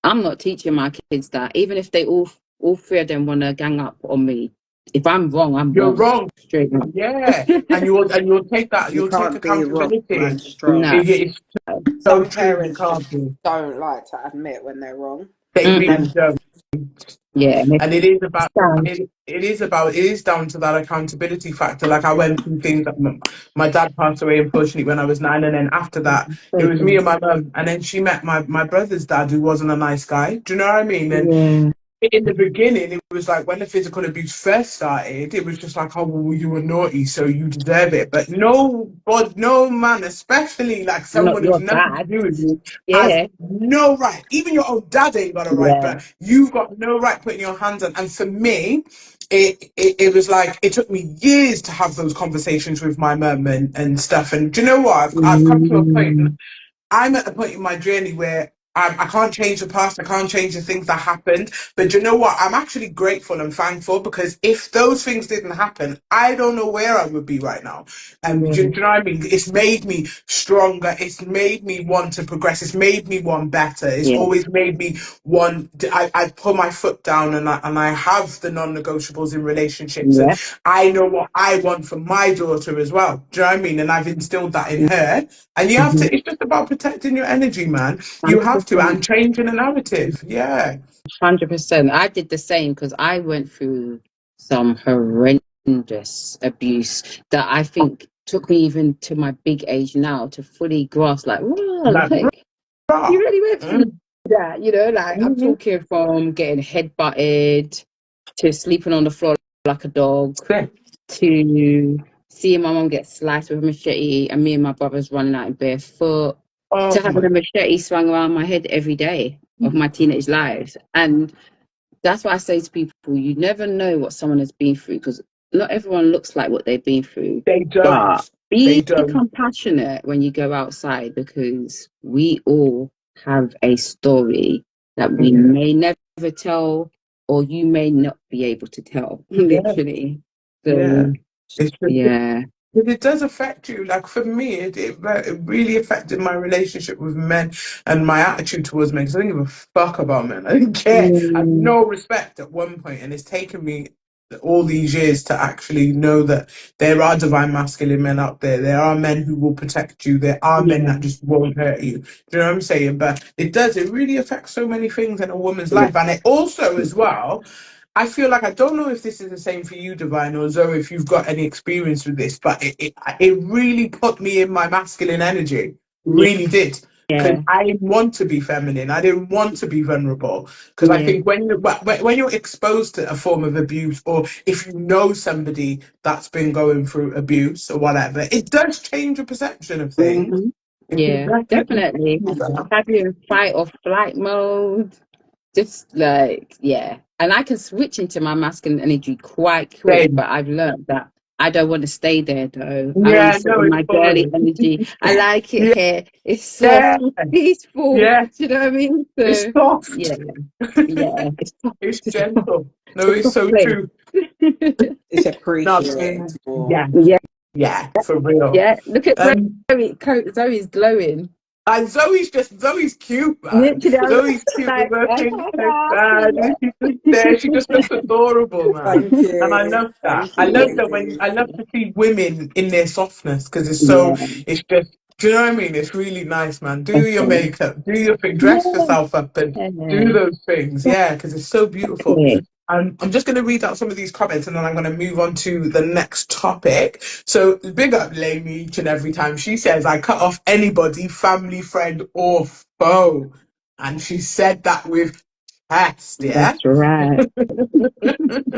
I'm not teaching my kids that. Even if they all three of them want to gang up on me, if I'm wrong, I'm You're wrong. wrong. Straight up. Yeah, and you'll take that. You You'll take can't be wrong accountability. and strong. No. It's so Some true. You parents just can't be. don't like to admit when they're wrong. They really Mm-mm. don't. Yeah, make And it it is about sound. it is down to that accountability factor. Like I went through things that my dad passed away unfortunately when I was 9, and then after that it was me and my mum, and then she met my brother's dad, who wasn't a nice guy. Do you know what I mean? And Yeah. in the beginning, it was like when the physical abuse first started, it was just like, oh, well, you were naughty, so you deserve it. But no, God, no man, especially like Not someone who's your nothing to dad. do with you, has Yeah. no right. Even your own dad ain't got a right, Yeah. but you've got no right putting your hands on. And for me, it was like it took me years to have those conversations with my mum and stuff. And do you know what? I've come to a point. Mm, I'm at a point in my journey where I can't change the past. I can't change the things that happened. But you know what? I'm actually grateful and thankful, because if those things didn't happen, I don't know where I would be right now. yeah. Do you know what I mean? It's made me stronger. It's made me want to progress. It's made me want better. It's Yeah. always made me want. I put my foot down, and I have the non-negotiables in relationships, and Yeah. I know what I want for my daughter as well. Do you know what I mean? And I've instilled that in her. And you have Mm-hmm. to, it's just about protecting your energy, man. You have to, 100%. and changing the narrative. Yeah. 100%. I did the same because I went through some horrendous abuse that I think took me even to my big age now to fully grasp, like, wow, Like, like, you bro. really went through that, you know, like I'm Mm-hmm. talking from getting head butted to sleeping on the floor like a dog to seeing my mom get sliced with a machete and me and my brothers running out in barefoot Oh to having my. a machete swung around my head every day of my teenage lives. And That's why I say to people, you never know what someone has been through, because not everyone looks like what they've been through. They But don't. They be don't. compassionate when you go outside, because we all have a story that we Yeah. may never tell, or you may not be able to tell, Yeah. literally. Yeah. So, It's just, yeah. it does affect you. Like for me, it really affected my relationship with men and my attitude towards men. Because I didn't give a fuck about men. I didn't care. I had Mm, no respect at one point, and it's taken me all these years to actually know that there are divine masculine men out there. There are men who will protect you. There are men yeah. that just won't hurt you. Do you know what I'm saying? But it does. It really affects so many things in a woman's Yeah. life, and it also, as well, I feel like I don't know if this is the same for you, Divine, or Zoe, if you've got any experience with this, but it really put me in my masculine energy. Really did. Because Yeah. I didn't want to be feminine. I didn't want to be vulnerable. Because I Yeah. think when you're exposed to a form of abuse, or if you know somebody that's been going through abuse or whatever, it does change your perception of things. Mhm. It can Yeah, definitely definitely. do that. Have you in fight or flight mode. Just like, yeah. And I can switch into my masculine energy quite quick, Same. but I've learned that I don't want to stay there though. I want to Yeah, sit no, in it's my girly fine. energy. I like it Yeah, here. It's soft, yeah, it's peaceful. yeah. Do you know what I mean? It's So, soft. yeah, yeah. It's soft. It's It's a soft, gentle. No, it's a it's soft so place. true. It's No, appreciated more. yeah, Yeah, yeah, for real. yeah. Look at Um, Zoe. Zoe's glowing. and Zoe's cute, man. Literally, I was Zoe's cute with like, her okay, pink now, and she's just there. She just looks adorable, man. Thank And I you. love that. Thank I you, love that when ladies. I love to see women in their softness because yeah. it's just, do you know what I mean? It's really nice, man. Do your Okay. makeup, do your thing, dress Yeah. yourself up and do those things. Yeah, because it's so beautiful. Okay. I'm just going to read out some of these comments and then I'm going to move on to the next topic. So, big up Lainey each and every time. She says, I cut off anybody, family, friend, or foe. And she said that with test, yeah? That's right.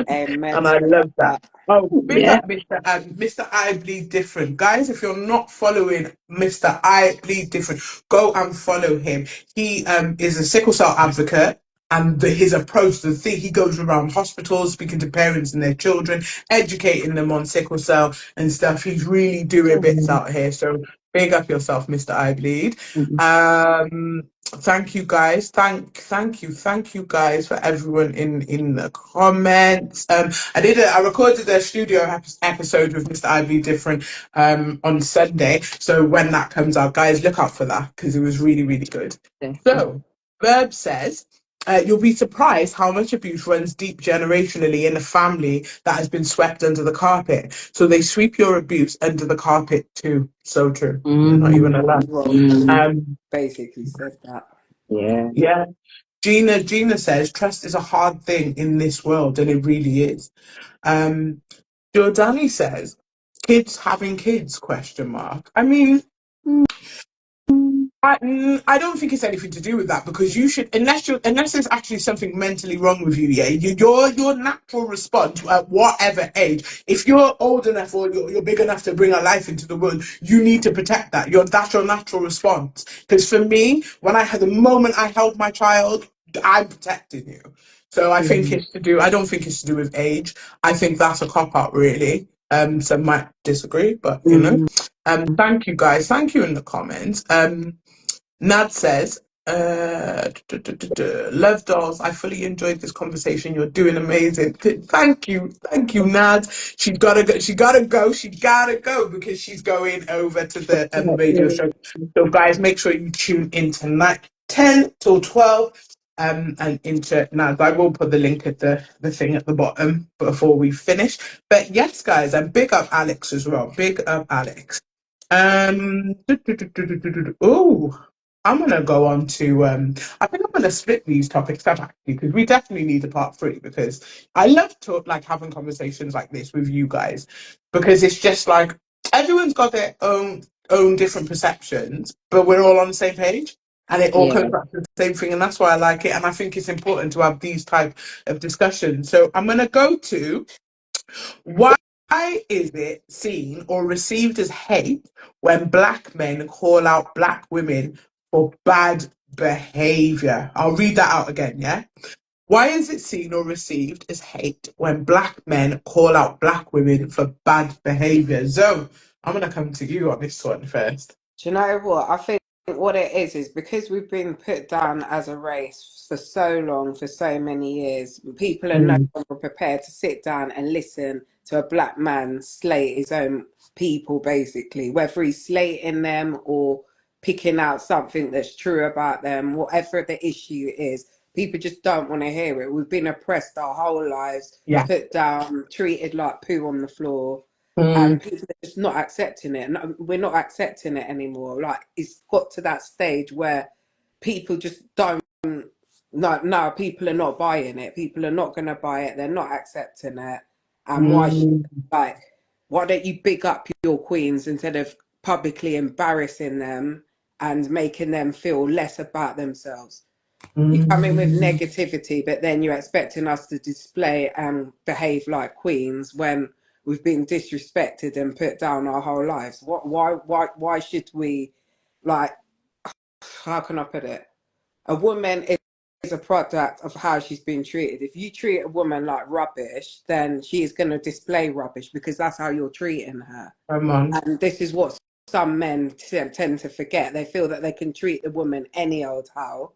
Amen And to I love that. that. Oh, big Yeah. up Mr. I Bleed Different. Guys, if you're not following Mr. I Bleed Different, go and follow him. He is a sickle cell advocate. And his approach, the thing, he goes around hospitals, speaking to parents and their children, educating them on sickle cell and stuff. He's really doing bits Mhm. out here. So big up yourself, Mr. I Bleed. Mhm. Thank you guys. Thank you guys for everyone in the comments. I recorded a studio episode with Mr. Ivy Different on Sunday. So when that comes out, guys, look out for that because it was really, really good. Definitely. So Verb says, you'll be surprised how much abuse runs deep generationally in a family that has been swept under the carpet. So they sweep your abuse under the carpet too. So true. You're not even Mm. allowed. Well, Mm. basically said that. Yeah. Yeah. Gina says trust is a hard thing in this world, and it really is. Um, Jordani says kids having kids question mark. I mean, I don't think it's anything to do with that because you should unless there's actually something mentally wrong with you. Yeah, your natural response at whatever age, if you're old enough or you're big enough to bring a life into the world, you need to protect that. That's your natural response. Because for me, when I had the moment I held my child, I'm protecting you. So I think Mm. it's to do. I don't think it's to do with age. I think that's a cop out, really. Some might disagree, but you know. Mm. Thank you guys. Thank you in the comments. Nad says, love dolls. I fully enjoyed this conversation. You're doing amazing. Thank you, Nad. She's gotta go. She gotta go because she's going over to the radio show. So, guys, make sure you tune in tonight, 10 till 12. And into Nad. I will put the link at the thing at the bottom before we finish. But yes, guys, and big up Alex as well. Big up Alex. Oh, I'm gonna go on to I think I'm gonna split these topics up actually because we definitely need a part three because I love to like having conversations like this with you guys because it's just like everyone's got their own different perceptions, but we're all on the same page and it all Yeah. comes back to the same thing and that's why I like it and I think it's important to have these type of discussions. So I'm gonna go to why is it seen or received as hate when black men call out black women for bad behavior? I'll read that out again, yeah? Why is it seen or received as hate when black men call out black women for bad behaviour? So I'm gonna come to you on this one first. Do you know what? I think what it is because we've been put down as a race for so long, for so many years. People are no Mm, longer prepared to sit down and listen to a black man slate his own people, basically, whether he's slating them or picking out something that's true about them, whatever the issue is. People just don't want to hear it. We've been oppressed our whole lives, yeah. put down, treated like poo on the floor, Mm, and people are just not accepting it. And we're not accepting it anymore. Like it's got to that stage where people just don't. No, people are not buying it. People are not going to buy it. They're not accepting it. And mm, like, why don't you big up your queens instead of publicly embarrassing them and making them feel less about themselves? You come in with mm, negativity, but then you're expecting us to display and behave like queens when we've been disrespected and put down our whole lives. Why should we, like, how can I put it? A woman is a product of how she's been treated. If you treat a woman like rubbish, then she is going to display rubbish because that's how you're treating her. come on. And this is what some men tend to forget. They feel that they can treat the woman any old how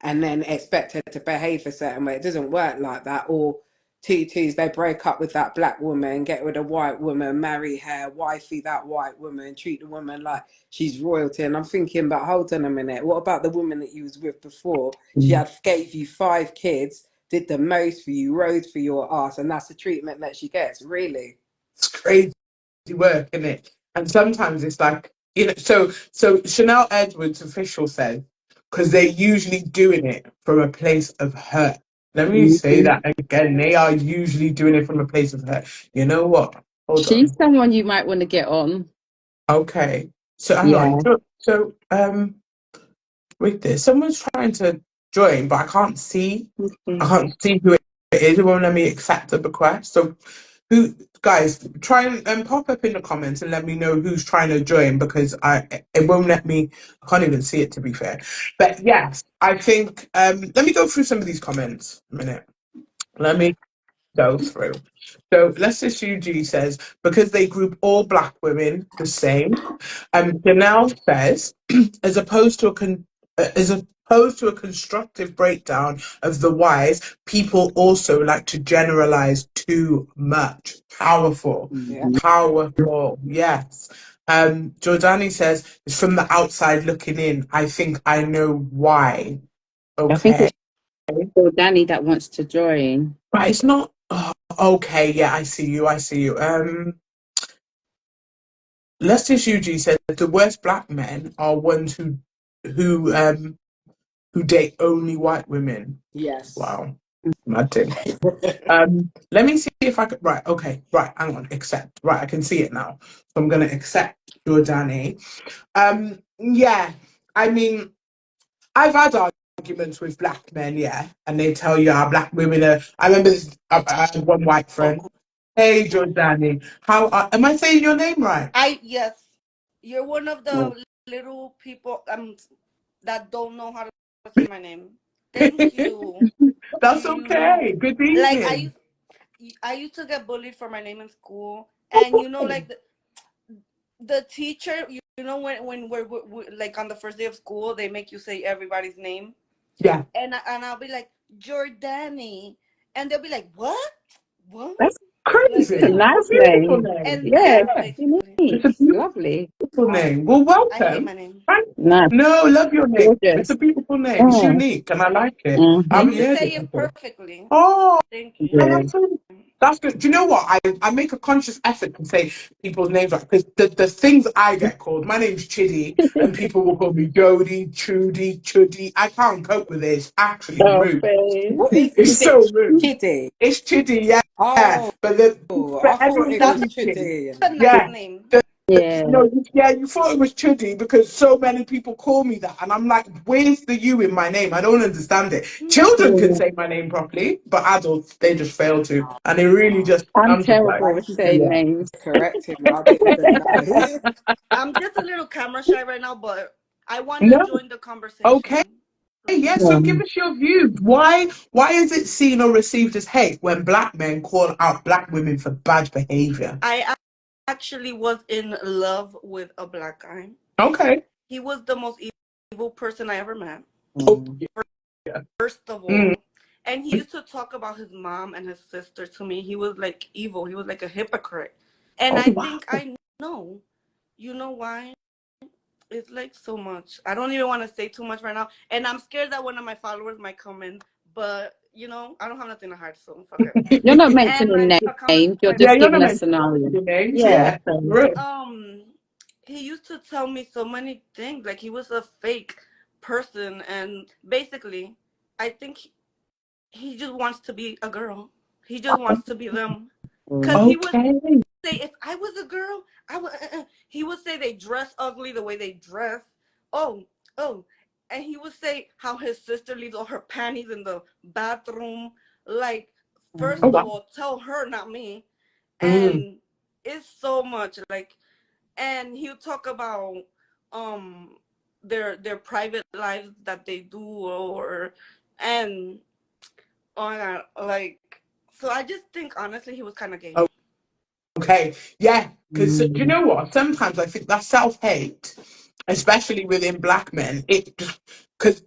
and then expect her to behave a certain way. It doesn't work like that. Or twos, they break up with that black woman, get with a white woman, marry her, wifey that white woman, treat the woman like she's royalty. And I'm thinking, but hold on a minute, what about the woman that you was with before? She Mm. had gave you 5 kids, did the most for you, rode for your ass, and that's the treatment that she gets. Really? It's crazy work, isn't it? And sometimes it's like, so Chanel Edwards official said, because they're usually doing it from a place of hurt. Let me say Mhm. that again. They are usually doing it from a place of hurt. You know what? Hold She's on. someone you might want to get on. Okay. So hang Yeah. on. So with this, someone's trying to join, but I can't see. I Okay. can't see who it is. It won't let me accept the request. So who guys try and pop up in the comments and let me know who's trying to join because it won't let me. I can't even see it, to be fair. But yes, I think let me go through some of these comments a minute. Let me go through. So let's just UG says because they group all black women the same. Janelle says as opposed to as opposed to a constructive breakdown of the whys, people also like to generalize too much. Powerful, Yeah. Mhm. powerful. Yes. Jordani says it's from the outside looking in. I think I know why. I think Okay. it's for Danny that wants to join. But it's not. Oh, okay, yeah, I see you. I see you. Lester's UG said the worst black men are ones who um who date only white women. Yes. Wow, mad thing. Let me see if I could. Right, okay, right. Hang on. Accept. Right, I can see it now. So I'm gonna accept Jordani. Yeah. I mean, I've had arguments with black men, yeah, and they tell you how black women are. I remember this. I had one white friend. Hey, Jordani, how am I saying your name right? Yes, you're one of Oh, the little people that don't know how to say my name. Thank you. That's You okay. Good like evening. I used to get bullied for my name in school, and like the teacher, you know when we're like on the first day of school, they make you say everybody's name, Yeah, and I'll be like Jordani, and they'll be like what that's like it's a crazy. It's a nice beautiful name. name. and Yeah, yeah, Yeah, basically it's a unique. beautiful Lovely. name. Well, I hate welcome. my name. Thank- Nice. No, love your name. It's Gorgeous. a beautiful name. It's Mm. unique, and I like it. I And haven't you Mm-hmm. heard say it it before. perfectly. Oh, Thank oh, you. Yeah. that's good. Do you know what? I make a conscious effort to say people's names right because the things I get called, my name's Chiddy, and people will call me Jody, Trudy, Chuddy. I can't cope with it. It's actually Oh, rude. babe. What is It's so it? rude. Chitty. It's Chiddy, yeah. Oh, But I thought everyone it That's calls was me Chiddy. Chitty. a nice Yeah. name. Yeah. No, yeah, you thought it was Chuddy because so many people call me that, and I'm like, where's the U in my name? I don't understand it. Children can Yeah. say my name properly, but adults they just fail to, and they really just. I'm I'm just like, terrible Thank with you saying yeah. names. for correcting me. I didn't know. I'm just a little camera shy right now, but I want to No, join the okay. conversation. Yeah, so give us your views. Why is it seen or received as hate when black men call out black women for bad behavior? I actually was in love with a black guy. Okay. He was the most evil person I ever met. Oh, yeah. First of all, and he used to talk about his mom and his sister to me. He was like evil. He was like a hypocrite. And Oh, I wow. think I know. You know why? It's like so much. I don't even want to say too much right now. And I'm scared that one of my followers might come in. But, you know, I don't have nothing to hide, so fuck it. You're not And mentioning my account is names. You're private. just You're giving not a meant scenario. to names. Yeah. He used to tell me so many things. Like, he was a fake person. And basically, I think he just wants to be a girl. He just wants to be them. Because he would say, if I was a girl, I would. He would say they dress ugly the way they dress. Oh, oh. And he would say how his sister leaves all her panties in the bathroom. Like, first of all, tell her, not me. And it's so much. Like, and he'll talk about their private lives that they do, or and oh my god, like, so I just think honestly he was kind of gay. Okay, yeah, because do you know what? Sometimes I think that self-hate, especially within black men, because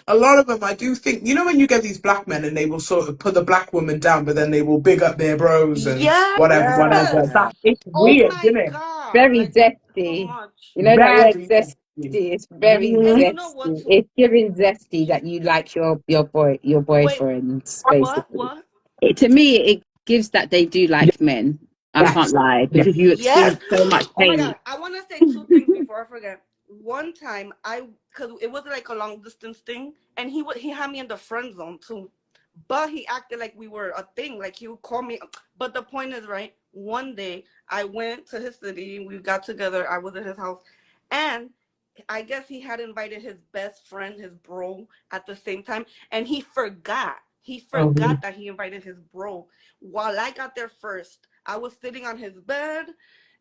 a lot of them, I do think, you know, when you get these black men and they will sort of put the black woman down, but then they will big up their bros and whatever. That it's Oh weird, my isn't it? god, Very like, zesty. so much. You know that word Very zesty. zesty. It's very And zesty. you know what? It's giving zesty that you like your boyfriends. Basically, What? To me, it gives that they do like men. I can't lie, because you Yes. experience so much Oh my pain. god, I want to say two things before I forget. One time, because it was like a long distance thing, and he had me in the friend zone too, but he acted like we were a thing. Like, he would call me. But the point is, right? One day I went to his city. We got together. I was at his house, and I guess he had invited his best friend, his bro, at the same time, and he forgot. He forgot that he invited his bro. While I got there first, I was sitting on his bed,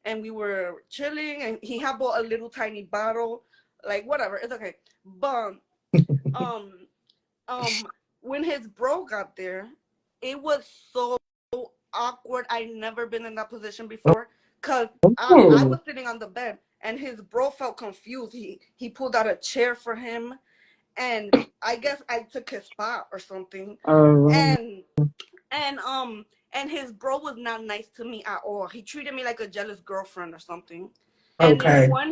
and we were chilling, and he had bought a little tiny bottle, like, whatever, it's okay. But when his bro got there, it was so awkward. I never been in that position before, because I was sitting on the bed, and his bro felt confused. He pulled out a chair for him, and I guess I took his spot or something. And his bro was not nice to me at all. He treated me like a jealous girlfriend or something. And then when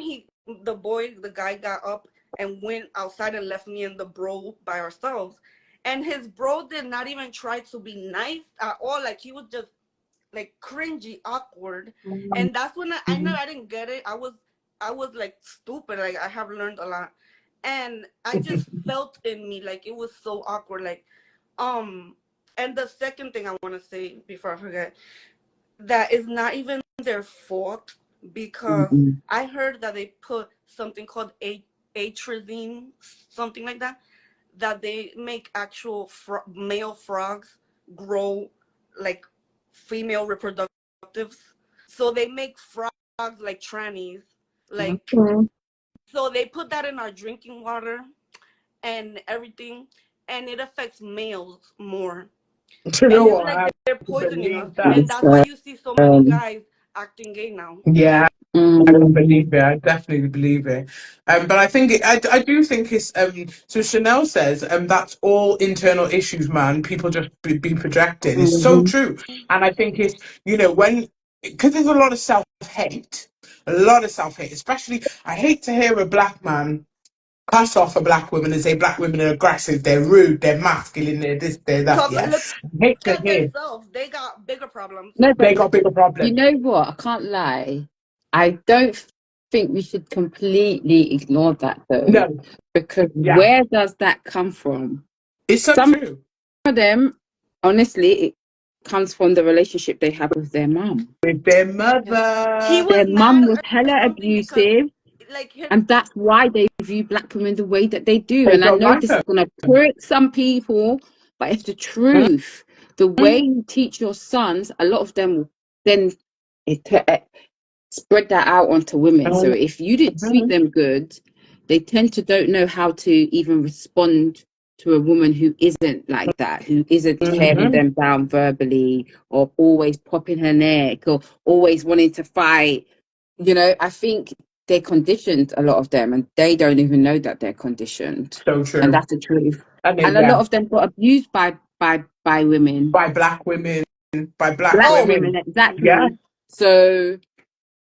the guy got up and went outside and left me and the bro by ourselves, and his bro did not even try to be nice at all. Like, he was just like cringy, awkward. And that's when I know I didn't get it. I was like stupid. Like, I have learned a lot, and I just felt in me like it was so awkward. Like, and the second thing I want to say before I forget, that is not even their fault, because I heard that they put something called atrazine, something like that, that they make actual male frogs grow like female reproductives. So they make frogs like trannies, like, so they put that in our drinking water and everything, and it affects males more. You know And it's what? like they're poisoning us, Believe that. and that's why you see so many guys acting gay now. Yeah, I believe it. I definitely believe it. But I think I do think it's so Chanel says that's all internal issues, man. People just be projected. It's so true, and I think it's, you know, when, because there's a lot of self hate, especially I hate to hear a black man cuss off a black woman and say black women are aggressive, they're rude, they're masculine, they're this, they're that. Yeah, Look I hate to at hear themselves. They got bigger problems. No, they but got bigger you problems. know what? I can't lie. I don't think we should completely ignore that, though. No, Because where does that come from? it's so Some true. of them, honestly, it comes from the relationship they have with their mum. With their mother. Their mum was hella something because, abusive, like, and that's why they view black women the way that they do. They And I don't know like this her. is going to prick some people, but it's the truth. The way you teach your sons, a lot of them will then spread that out onto women. So if you didn't treat them good, they tend to don't know how to even respond to a woman who isn't like that, who isn't tearing them down verbally or always popping her neck or always wanting to fight. You know, I think they're conditioned, a lot of them, and they don't even know that they're conditioned. So true. And that's the truth. And a lot of them got abused by women. By black women. By black women. Exactly. Yeah. So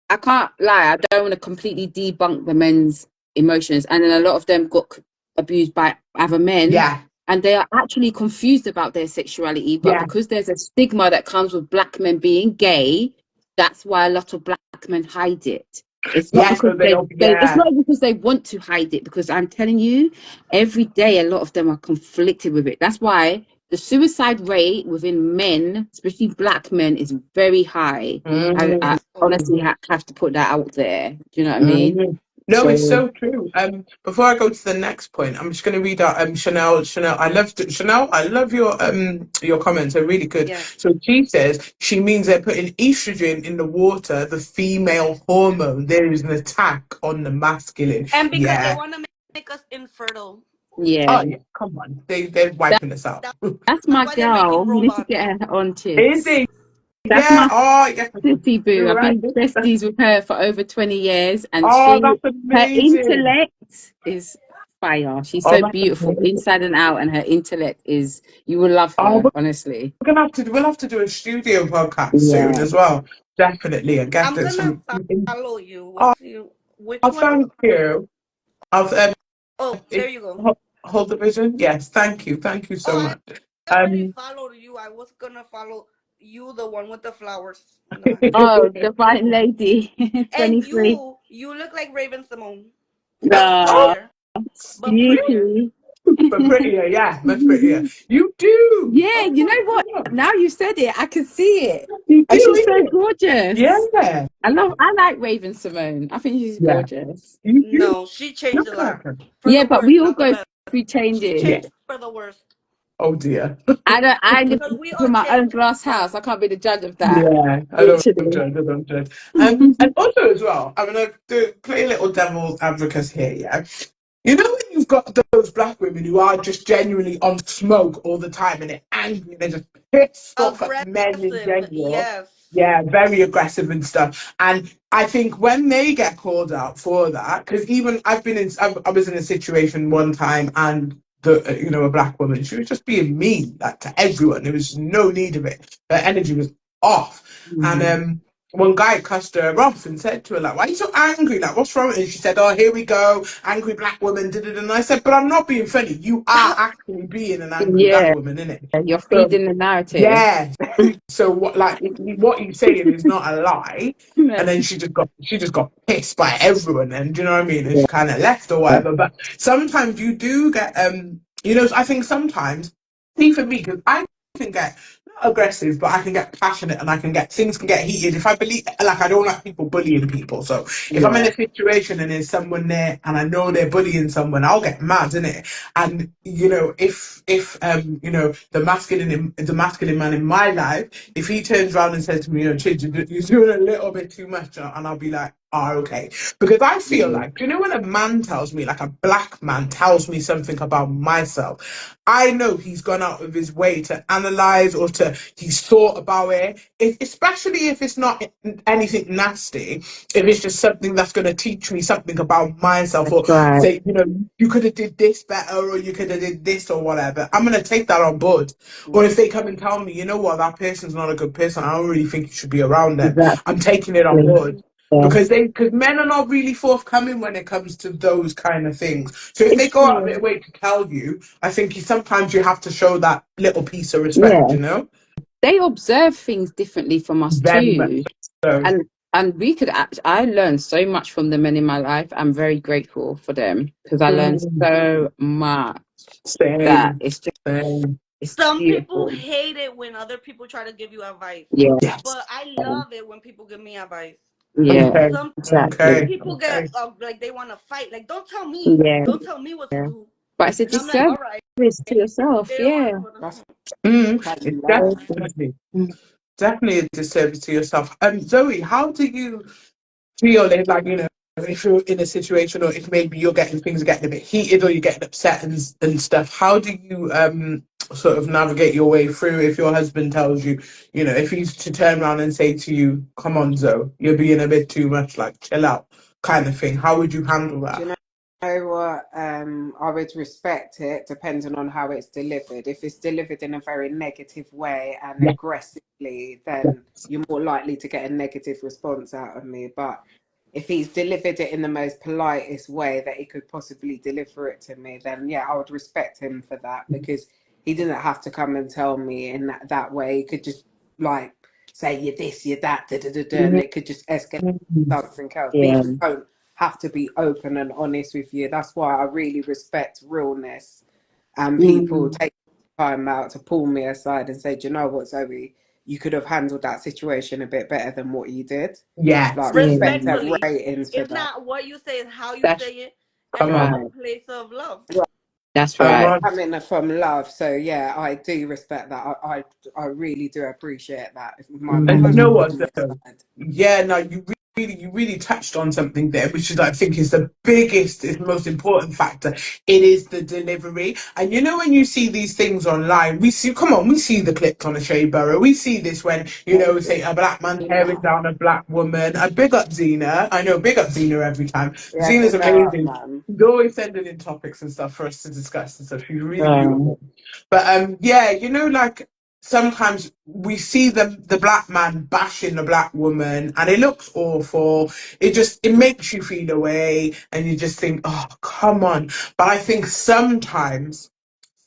I can't lie, I don't want to completely debunk the men's emotions. And then a lot of them got abused by other men. Yeah. And they are actually confused about their sexuality. But because there's a stigma that comes with black men being gay, that's why a lot of black men hide it. It's not because it's not because they want to hide it, because I'm telling you, every day a lot of them are conflicted with it. That's why the suicide rate within men, especially black men, is very high. I honestly have to put that out there. Do you know what I mean? No, it's so true. Before I go to the next point, I'm just going to read out Chanel. I love your comments. They're really good. Yeah. So she says she means they're putting estrogen in the water, the female hormone. There is an attack on the masculine. And because they want to make us infertile. Yeah. Oh yeah, come on. They're wiping us out. That's my girl. You need to get her on, Chidzz. Is it? That's my sissy boo. You're I've been besties with her for over 20 years, and that's amazing. Her intellect is fire. She's so beautiful inside and out, and her intellect is, you will love her, honestly. We'll have to do a studio podcast soon as well. Definitely. I'm gonna follow you. Which one? Thank you. There you go. Hold the vision. Yes, thank you so much. I already followed you. I was gonna follow you, the one with the flowers. Oh, Divine Lady. 23. And you look like Raven Simone. No. But prettier. But prettier, yeah, much prettier. You do. Yeah, you know what? Now you said it, I can see it. You do, she's so gorgeous. Yeah. I like Raven Simone. I think she's gorgeous. No, she changed a lot. Yeah, but we all go through changes. She changed for the worst. Oh dear. I live in my own glass house. I can't be the judge of that. Yeah, I don't judge. And also as well, I'm gonna play a little devil's advocate here, yeah. You know when you've got those black women who are just genuinely on smoke all the time and they're angry and they're just pissed off at men in general. Yes. Yeah, very aggressive and stuff. And I think when they get called out for that, because even I was in a situation one time and a black woman, she was just being mean to everyone. There was no need of it. Her energy was off. And one guy cussed her off and said to her, like, why are you so angry? Like, what's wrong? And she said, oh, here we go, angry black woman. And I said, but I'm not being funny. You are actually being an angry black woman, innit? You're feeding the narrative. Yeah. So what you're saying is not a lie. And then she just got pissed by everyone, and do you know what I mean? And she kind of left or whatever. But sometimes you do get I think sometimes, see for me, because I can get not aggressive, but I can get passionate and things can get heated. If I believe, like, I don't like people bullying people. So if I'm in a situation and there's someone there and I know they're bullying someone, I'll get mad, innit? And if the masculine man in my life, if he turns around and says to me, Chidzz, you're doing a little bit too much, and I'll be like, oh, okay. Because I feel like, when a man tells me, like a black man tells me something about myself, I know he's gone out of his way to analyze or he's thought about it, especially if it's not anything nasty, if it's just something that's going to teach me something about myself, or say, you could have did this better, or you could have did this or whatever. I'm going to take that on board. Or if they come and tell me, you know what, that person's not a good person, I don't really think you should be around them. I'm taking it on board. Because men are not really forthcoming when it comes to those kind of things. So if they go out of their way to tell you, I think sometimes you have to show that little piece of respect, They observe things differently from us very too. Much so. And we could I learned so much from the men in my life. I'm very grateful for them because I learned so much. That it's just some people hate it when other people try to give you advice. But I love it when people give me advice. Some people get like they want to fight. Like, don't tell me. Don't tell me what to do. But it's a disservice to yourself. Definitely a disservice to yourself. Zoe, how do you feel if, like, if you're in a situation, or if maybe things are getting a bit heated, or you're getting upset and stuff, how do you sort of navigate your way through if your husband tells you, if he's to turn around and say to you, "Come on, Zoe, you're being a bit too much, like chill out," kind of thing? How would you handle Do that? you know what? I would respect it depending on how it's delivered. If it's delivered in a very negative way and Yeah. aggressively, then you're more likely to get a negative response out of me. But if he's delivered it in the most politest way that he could possibly deliver it to me, then yeah, I would respect him for that, because he didn't have to come and tell me in that way. He could just like say you're this, you're that, da, da, da, da, and it could just escalate something else. Yeah. People don't have to be open and honest with you. That's why I really respect realness, and people take time out to pull me aside and say, "Do you know what, Zoe? You could have handled that situation a bit better than what you did." Yes. Like, respect and Respectfully, ratings for it's that. not what you say, it's how you That's say it, and Come it's on. from a right. place of love. That's Come right. Right, on. coming from love. So yeah, I do respect that. I really do appreciate that. If my And you know husband what, pulled me though? aside. Yeah, no, you really touched on something there, which is, I think, is the biggest, is the most important factor. It is the delivery. And when you see these things online, we see the clips on the Shea Burrow. We see this when, say a black man tearing down a black woman. I big up Zena. I know, big up Zena every time. Yeah, Zena's big her up, amazing. man. She's always sending in topics and stuff for us to discuss and stuff. She's really Um, beautiful. But yeah, like sometimes we see the black man bashing the black woman, and it looks awful. It makes you feel away, and you just think, oh, come on. But I think sometimes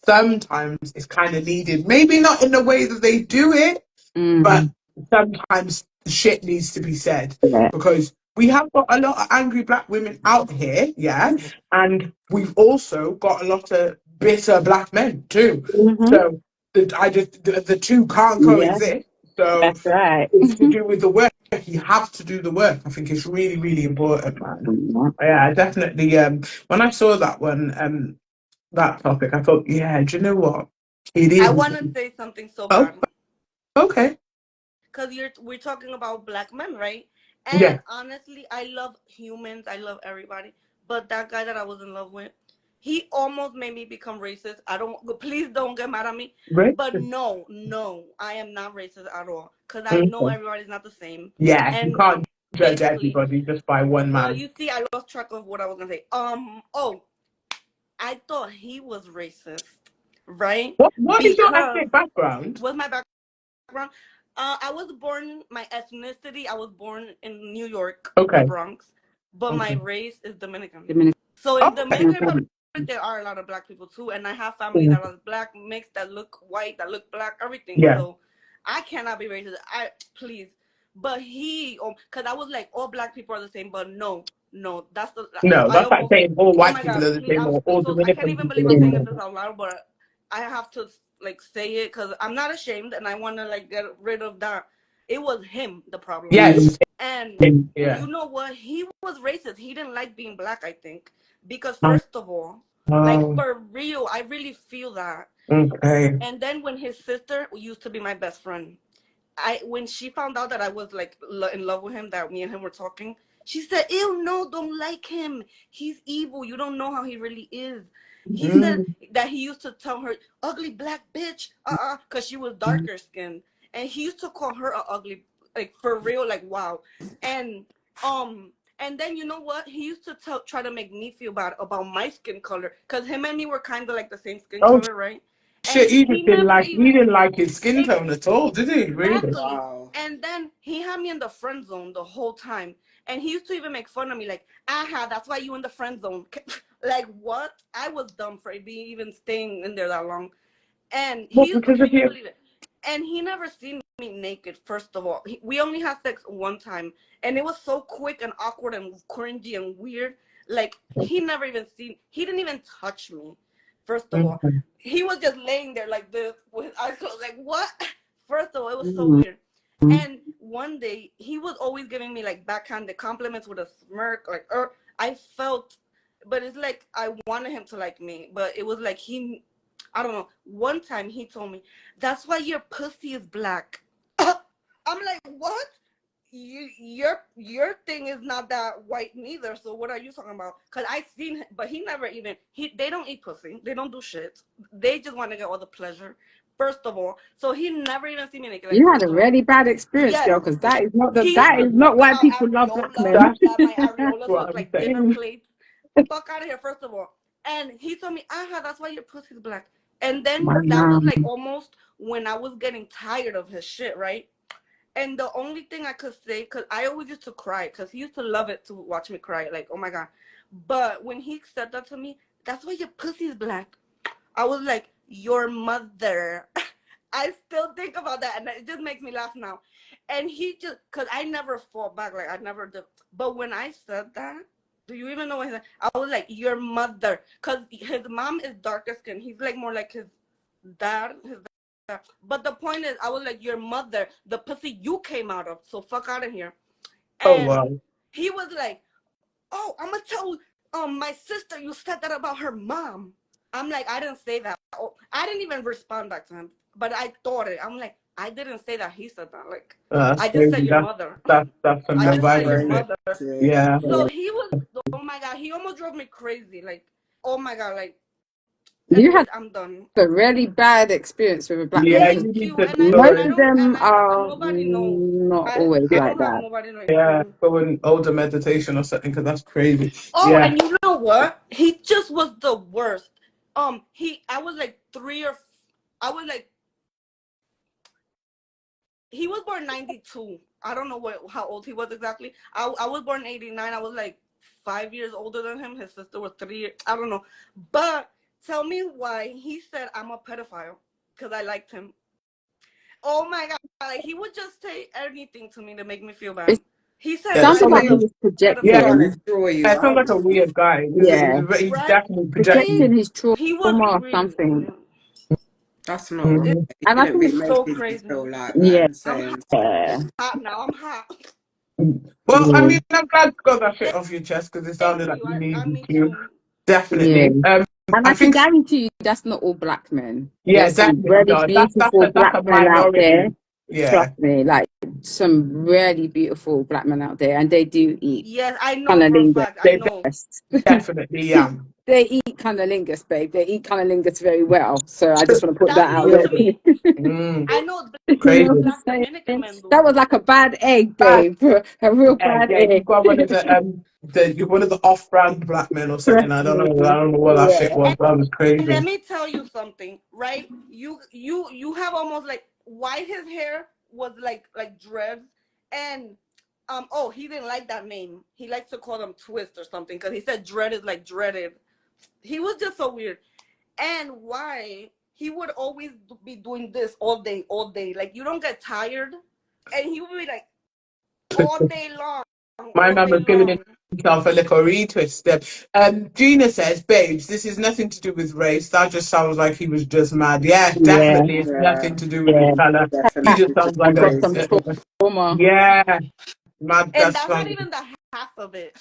it's kind of needed. Maybe not in the way that they do it, but sometimes shit needs to be said, yeah. because we have got a lot of angry black women out here, yeah, and we've also got a lot of bitter black men too. So the two can't Yes, coexist. So that's right. it's to do with the work. You have to do the work. I think it's really, really important, man. Yeah, definitely. When I saw that one, that topic, I thought, yeah, do you know what? It I is. want to say something so Oh, bad, okay. because we're talking about black men, right? And Yeah. honestly, I love humans, I love everybody, but that guy that I was in love with, he almost made me become racist. I don't, please don't get mad at me, Right. but no, I am not racist at all, because I know Okay. everybody's not the same. Yeah, you And can't judge basically, everybody just by one but man. you see, I lost track of what I was gonna say. Oh, I thought he was racist, right? What is your Because ethnic background? what's my background? I was born, my ethnicity, I was born in New York, the Okay. Bronx, but my Okay. race is Dominican. Dominican. So in Okay. Dominican Republic, there are a lot of black people too, and I have family that are black, mixed, that look white, that look black, everything. Yeah. So I cannot be racist. Please, but because I was like, all black people are the same, but no, that's the No, I that's like almost. saying all Oh white my people God, are the please! same, or all I can't Dominican even people believe are I'm the saying same. this out loud, but I have to like say it because I'm not ashamed, and I want to like get rid of that. It was him the problem, Yeah, it's just and him. Yeah. you know what? He was racist. He didn't like being black, I think, because Oh, first of all, like oh, for real, I really feel that. okay. And then when his sister used to be my best friend, when she found out that I was like in love with him, that me and him were talking, she said, "Ew, no, don't like him. He's evil. You don't know how he really is." He said Mm, that he used to tell her, "Ugly black bitch," because she was mm. darker skinned, and he used to call her a ugly, like for real, like wow. And um, and then you know what? He used to try to make me feel bad about my skin color, because him and me were kind of like the same skin Oh color, right? And shit! he never He even didn't like his skin tone at all, did he? Really? exactly. Wow. And then he had me in the friend zone the whole time. And he used to even make fun of me, like, aha, that's why you in the friend zone. Like, what? I was dumb for being even staying in there that long. And he Well, used to because make of me you. believe it. And he never seen me naked, first of all. We only had sex one time. And it was so quick and awkward and cringy and weird. Like, he didn't even touch me, first of all. Okay. He was just laying there like this with his eyes closed, like, what? First of all, it was so weird. And one day, he was always giving me like backhanded compliments with a smirk, like, I felt, but it's like I wanted him to like me, but it was like I don't know. One time he told me, "That's why your pussy is black." I'm like, what? your thing is not that white neither. So what are you talking about? Because I seen him, but he never even they don't eat pussy. They don't do shit. They just want to get all the pleasure. First of all, so he never even seen me naked. Like, You had a really bad experience, yes, girl, because that is not he that is used to not talk why about people love black men. areolas, that my areolas what look I'm like dinner saying. plates. Fuck out of here, first of all. And he told me, aha, that's why your pussy's black. And then that was like almost when I was getting tired of his shit, right? And the only thing I could say, because I always used to cry, because he used to love it to watch me cry, like, oh my God. But when he said that to me, that's why your pussy's black. I was like, your mother. I still think about that, and it just makes me laugh now. And he just, because I never fought back, like, I never did. But when I said that, do you even know what he said? I was like, your mother. Because his mom is darker skin. He's like more like his dad. But the point is, I was like, your mother, the pussy you came out of. So fuck out of here. Oh And wow. he was like, oh, I'm going to tell my sister you said that about her mom. I'm like, I didn't say that. Oh, I didn't even respond back to him. But I thought it. I'm like, I didn't say that. He said that. Like, That's I just said crazy. your mother. That's some I no just said your violence. mother. Yeah. So he was, oh my God, he almost drove me crazy. Like, oh my God, like, You anyways, had I'm done. a really bad experience with a black Yeah, man. you Thank need you. to And Most story. of them are nobody knows. not always I like don't have that. nobody like Yeah, go in older meditation or something because that's crazy. Oh, Yeah. and you know what? He just was the worst. I was like I was like, he was born 92. I don't know how old he was exactly. I was born 89. I was like 5 years older than him. His sister was 3 years. I don't know. But tell me why he said I'm a pedophile because I liked him. Oh my God. Like, he would just say anything to me to make me feel bad. It He said Yeah, sounds I sounds like like he like a was yeah, pedophiles. projecting. it sounds like a weird guy. Yeah, He's Right? definitely projecting projecting. his trauma He was or really something. weird. That's not right. Mhm. He And I shouldn't be think, So making you crazy. feel like that yeah, and I'm saying hot now. I'm hot. Well, I yeah, mean, I'm glad you got that shit off your chest because it Thank sounded like you. you I needed me to. too. yeah. Definitely. And I I can think, guarantee you that's not all black men. yeah, There's some definitely really not. beautiful That's black a men out there. minority. Yeah. Trust me, like some really beautiful black men out there, and they do eat Yes, I know for a cunnilingus. fact. I They know. definitely, yeah. They eat cunnilingus, babe. They eat cunnilingus very well. So I just want to put That's that out news there. to me. Mm, I know You know crazy. what I'm black saying? Dominican men do. That was like a bad egg, Bad babe. A real egg. bad Yeah, you egg. got you're one of the off-brand black men or something. Trust I don't me. know. I don't know what that shit Yeah. was. That was And let crazy. me tell you something, right? You have almost like why his hair was like dreads, and oh, he didn't like that name. He likes to call them twist or something because he said dread is like dreaded. He was just so weird. And why he would always be doing this all day. Like, you don't get tired, and he would be like all day long, My all man day was giving long. himself a little retwist there. Gina says, babes, this is nothing to do with race. That just sounds like he was just mad. Yeah, Yeah. definitely. It's yeah, nothing to do with his Yeah. color. He just definitely sounds just like I've got crazy. some trauma. yeah, mad. And That's that's not fun. even the half of it.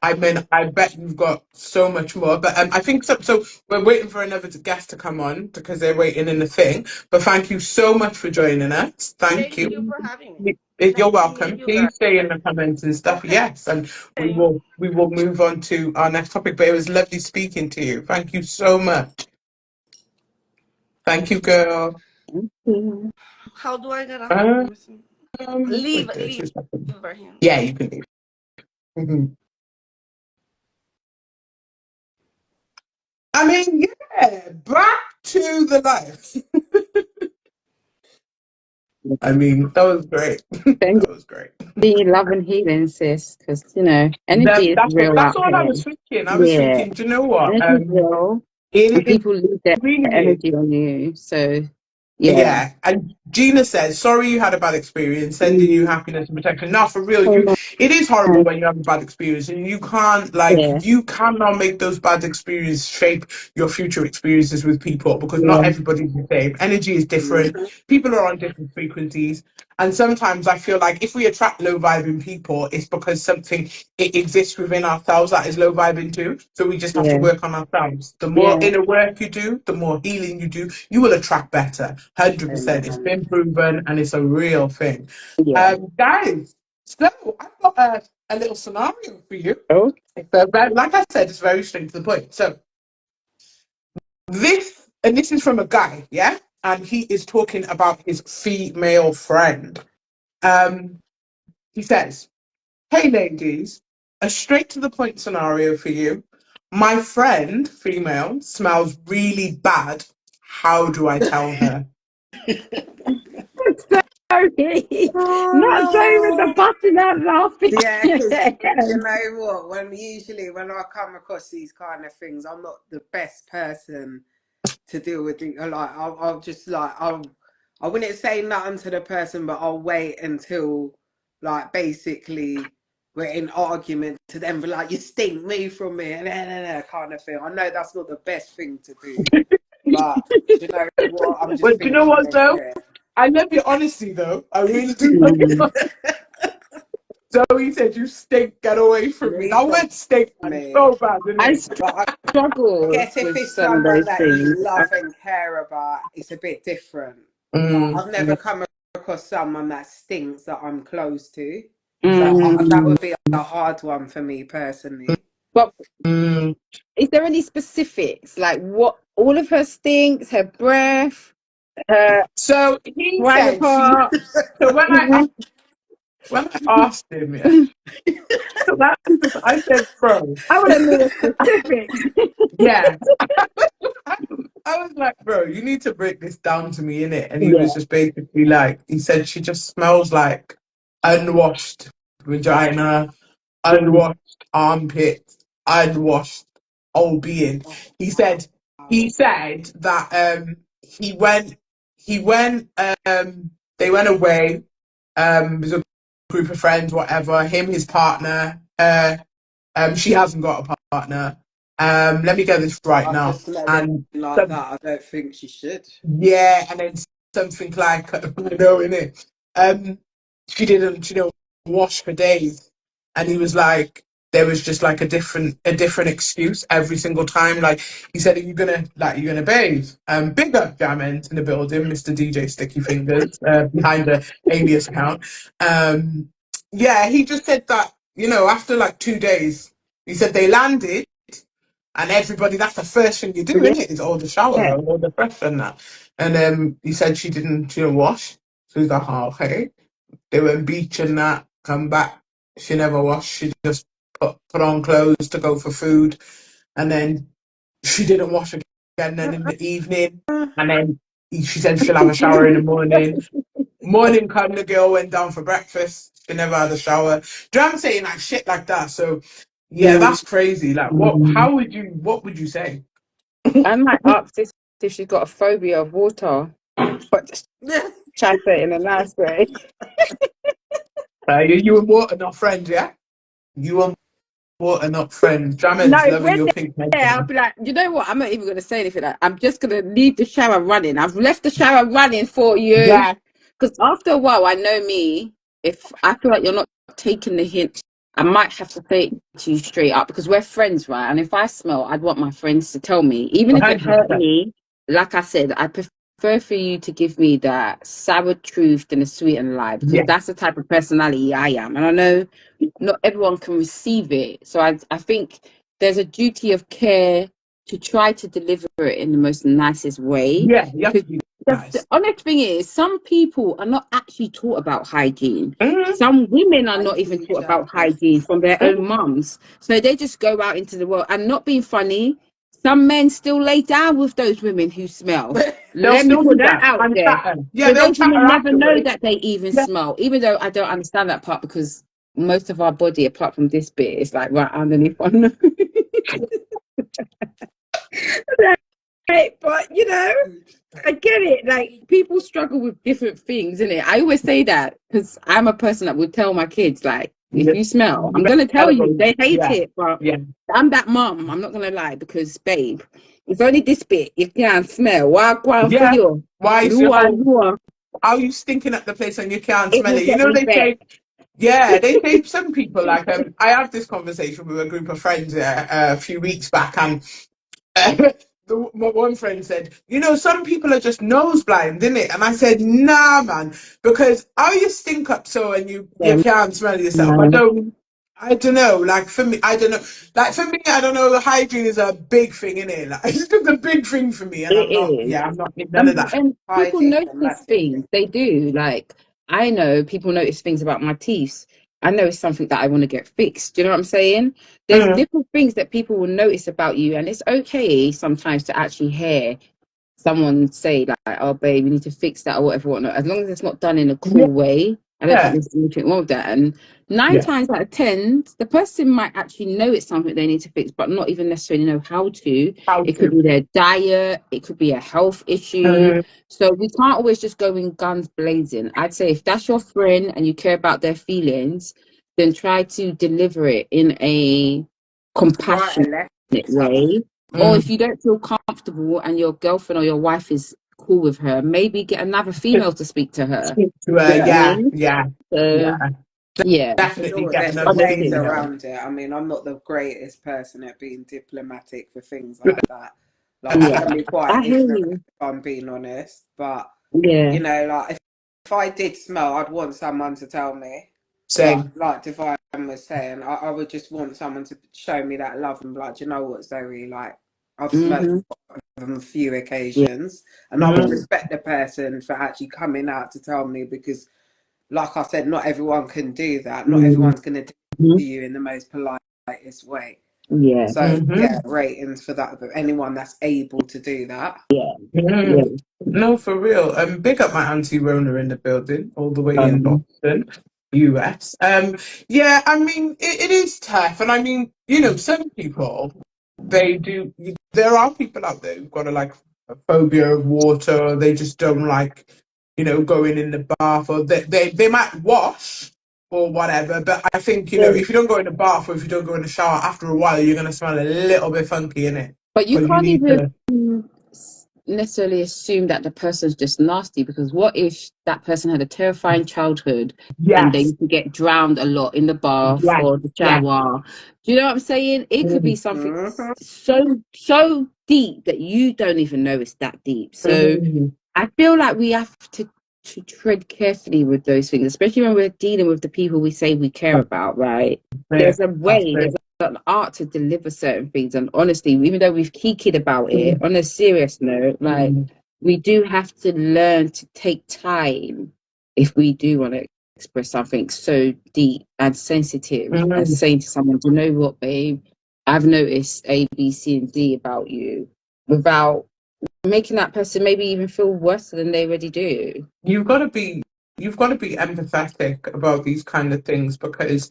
I mean, I bet you've got so much more, but I think so. So we're waiting for another guest to come on because they're waiting in the thing. But thank you so much for joining us. Thank Thank you. you for having me. You're Nice to meet welcome. you guys. Please say in the comments and stuff. Okay. Yes, and we will move on to our next topic. But it was lovely speaking to you. Thank you so much. Thank you, girl. Thank you. How do I get out? Um, Let me see. Leave, wait there, leave 2 seconds. right here. Yeah, you can leave. Mhm. I mean, yeah, back to the life. I mean, that was great. Send That was great. you love and healing, sis, because energy is real That's out all I here. was thinking. I was Yeah, thinking, do you know what? energy is real, and It people lose their really is. energy on you. So, yeah. Yeah, and Gina says, "Sorry you had a bad experience. Sending you happiness and protection." Now, for real, Oh, it is horrible when you have a bad experience, and you can't yeah, you cannot make those bad experiences shape your future experiences with people because not yeah, everybody's the same. Energy is different. People are on different frequencies, and sometimes I feel like if we attract low vibing people, it's because something it exists within ourselves that is low vibing too. So we just have to yeah, work on ourselves. The more yeah, inner work you do, the more healing you do, you will attract better. 100%. It's Amen. been proven and it's a real thing. yeah. Guys, So I've got a little scenario for you. Oh. Like I said, it's very straight to the point. So this is from a guy, yeah, and he is talking about his female friend. He says, "Hey ladies, a straight to the point scenario for you. My friend, female, smells really bad. How do I tell her?" Sorry. Not going with the button out laughing. Yeah, because you know what? When I come across these kind of things, I'm not the best person to deal with it. Like I'll just like I wouldn't say nothing to the person, but I'll wait until like basically we're in argument to then be like, you stink, move from me, and kind of thing. I know that's not the best thing to do, but you know what? I'm just But do you know thinking, what though? yeah. I love your honesty though. I really do love your honesty. So he said, "You stink, get away from me." Leave That from word stink, man, it's me. so bad, isn't I it? But I struggle guess if with it's some of someone those that you things. love and care about, it's a bit different. Like Mm, I've never come across someone that stinks that I'm close to. So that Mm. would be a hard one for me personally. But mm. is there any specifics? Like what all of her stinks, her breath, her So he private said she. part? So when I asked him, yeah, so I said, "Bro, I want to know the specifics. yeah." I was like, "Bro, you need to break this down to me, innit?" And he Yeah. was just basically like, he said she just smells like unwashed vagina, unwashed armpits, unwashed whole being. He said he Wow. said that he went he went they went away, it was a group of friends, whatever, him, his partner, she hasn't got a partner. Let me get this right After now. smelling And like some, that, I don't think she should. yeah, and then something like I know in it. She didn't wash for days, and he was like, there was just like a different excuse every single time. Like he said, "Are you gonna bathe?" Big up Jamment in the building, Mr. DJ Sticky Fingers, behind the alias account. Yeah, he just said that after like 2 days, he said they landed. And everybody, that's the first thing you do, Yeah. isn't it? Is order shower or order fresh and that. And he said she didn't wash. So he's like, "Oh, okay." They went beach and that, come back. She never washed. She just put on clothes to go for food. And then she didn't wash again then in the evening. And then she said she'll have a shower in the morning. Morning come, the girl went down for breakfast. She never had a shower. Do you know what I'm saying? Like shit like that. So yeah, that's crazy. Like what would you say? I might ask this if she's got a phobia of water, but just try to say it in a nice way. You and water not friends, yeah? You and water not friends. No, Jammin's if loving we're your pink there, I'll makeup. be like, you know what? I'm not even going to say anything. I'm just going to leave the shower running. I've left the shower running for you. Yeah. Because after a while, I know me. If I feel like you're not taking the hint, I might have to say it to you straight up because we're friends, right? And if I smell, I'd want my friends to tell me. Even if it hurt 100%. me, like I said, I prefer for you to give me that sour truth than a sweet and lie because Yeah. that's the type of personality I am. And I know not everyone can receive it. So I think there's a duty of care to try to deliver it in the most nicest way Yeah, you have because to be the nice. honest thing is some people are not actually taught about hygiene. Mm-hmm. Some women are I not even teach taught her. about hygiene from their own mums, so they just go out into the world and not being funny. Some men still lay down with those women who smell. They'll Let me still put do that that. out And there. chatter. Yeah, So they'll those chatter women never know afterwards. that they even Yeah. smell, even though I don't understand that part because most of our body, apart from this bit, is like right underneath our nose. Right, but I get it. Like people struggle with different things, innit? I always say that because I'm a person that would tell my kids, like, if Yeah. you smell, I'm You gonna tell better you. go. They hate Yeah. it, but Yeah. I'm that mum. I'm not gonna lie because, babe, it's only this bit you can't smell. What one for Yeah. you? Why is your Lua, whole lua. how you stinking at the place and you can't It smell will it? You get know me they back. say. Yeah, they say some people like I had this conversation with a group of friends a few weeks back, and my one friend said, some people are just nose blind, innit? And I said, nah, man, because how you stink up so and you can't smell yourself. I don't know. Like for me, I don't know. Like for me, I don't know. Hygiene is a big thing, innit? Like it's just a big thing for me, and It I'm not. is. Yeah, I'm not in none of that. And people Hygiene is a notice massive thing. things. They do. Like, I know people notice things about my teeth. I know it's something that I want to get fixed. Do you know what I'm saying? There's little things that people will notice about you, and it's okay sometimes to actually hear someone say like, "Oh, babe, you need to fix that," or whatever. As long as it's not done in a Yeah, cruel way, I don't think yeah, there's anything wrong with that. And nine yeah. times out of 10, the person might actually know it's something they need to fix, but not even necessarily know how to. How It could to? be their diet, it could be a health issue. So we can't always just go in guns blazing. I'd say if that's your friend and you care about their feelings, then try to deliver it in a Right and compassionate left. way. Or if you don't feel comfortable and your girlfriend or your wife is cool with her, maybe get another female to speak to her. Speak to Do her. you know what I Yeah, mean? yeah, So, yeah. yeah, You know Definitely what? get There's another ways honestly. female. around it. I mean, I'm not the greatest person at being diplomatic for things like that. Like, I Yeah, can be quite I hear ignorant you. if I'm being honest. But, Yeah. like, if I did smell, I'd want someone to tell me. Same. Like Divine was saying, I would just want someone to show me that love and be like, "Do you know what, Zoe? Like, I've smelled Mm-hmm. on a few Yeah. occasions, and I would Mm, respect the person for actually coming out to tell me because, like I said, not everyone can do that. Not Mm-hmm. everyone's going to do to you in the most politest way. Yeah. So mm-hmm. yeah, ratings for that. But anyone that's able to do that. Yeah. Yeah. Mm. No, for real. Big up my auntie Rona in the building, all the way in Um, Boston, US. Yeah, I mean, it is tough, and I mean, some people they do. There are people out there who've got a phobia of water, or they just don't like, going in the bath, or they might wash or whatever. But I think so, if you don't go in the bath or if you don't go in the shower, after a while, you're gonna smell a little bit funky in it but you because you can't need even to. necessarily assume that the person's just nasty, because what if that person had a terrifying childhood and they Yes. used to get drowned a lot in the bath Yes, or the yes. shower? Do you know what I'm saying? It could be Mm, something Mm-hmm. so deep that you don't even know it's that deep. So mm, I feel like we have to tread carefully with those things, especially when we're dealing with the people we say we care that's about, right? it. There's a That's way, there's it. an art to deliver certain things. And honestly, even though we've kikied about it, Mm, on a serious note, like, mm, we do have to learn to take time if we do want to express something so deep and sensitive as mm. saying to someone, "Do you know what, babe? I've noticed A, B, C, and D about you," without making that person maybe even feel worse than they already do. You've got to be, you've got to be empathetic about these kind of things because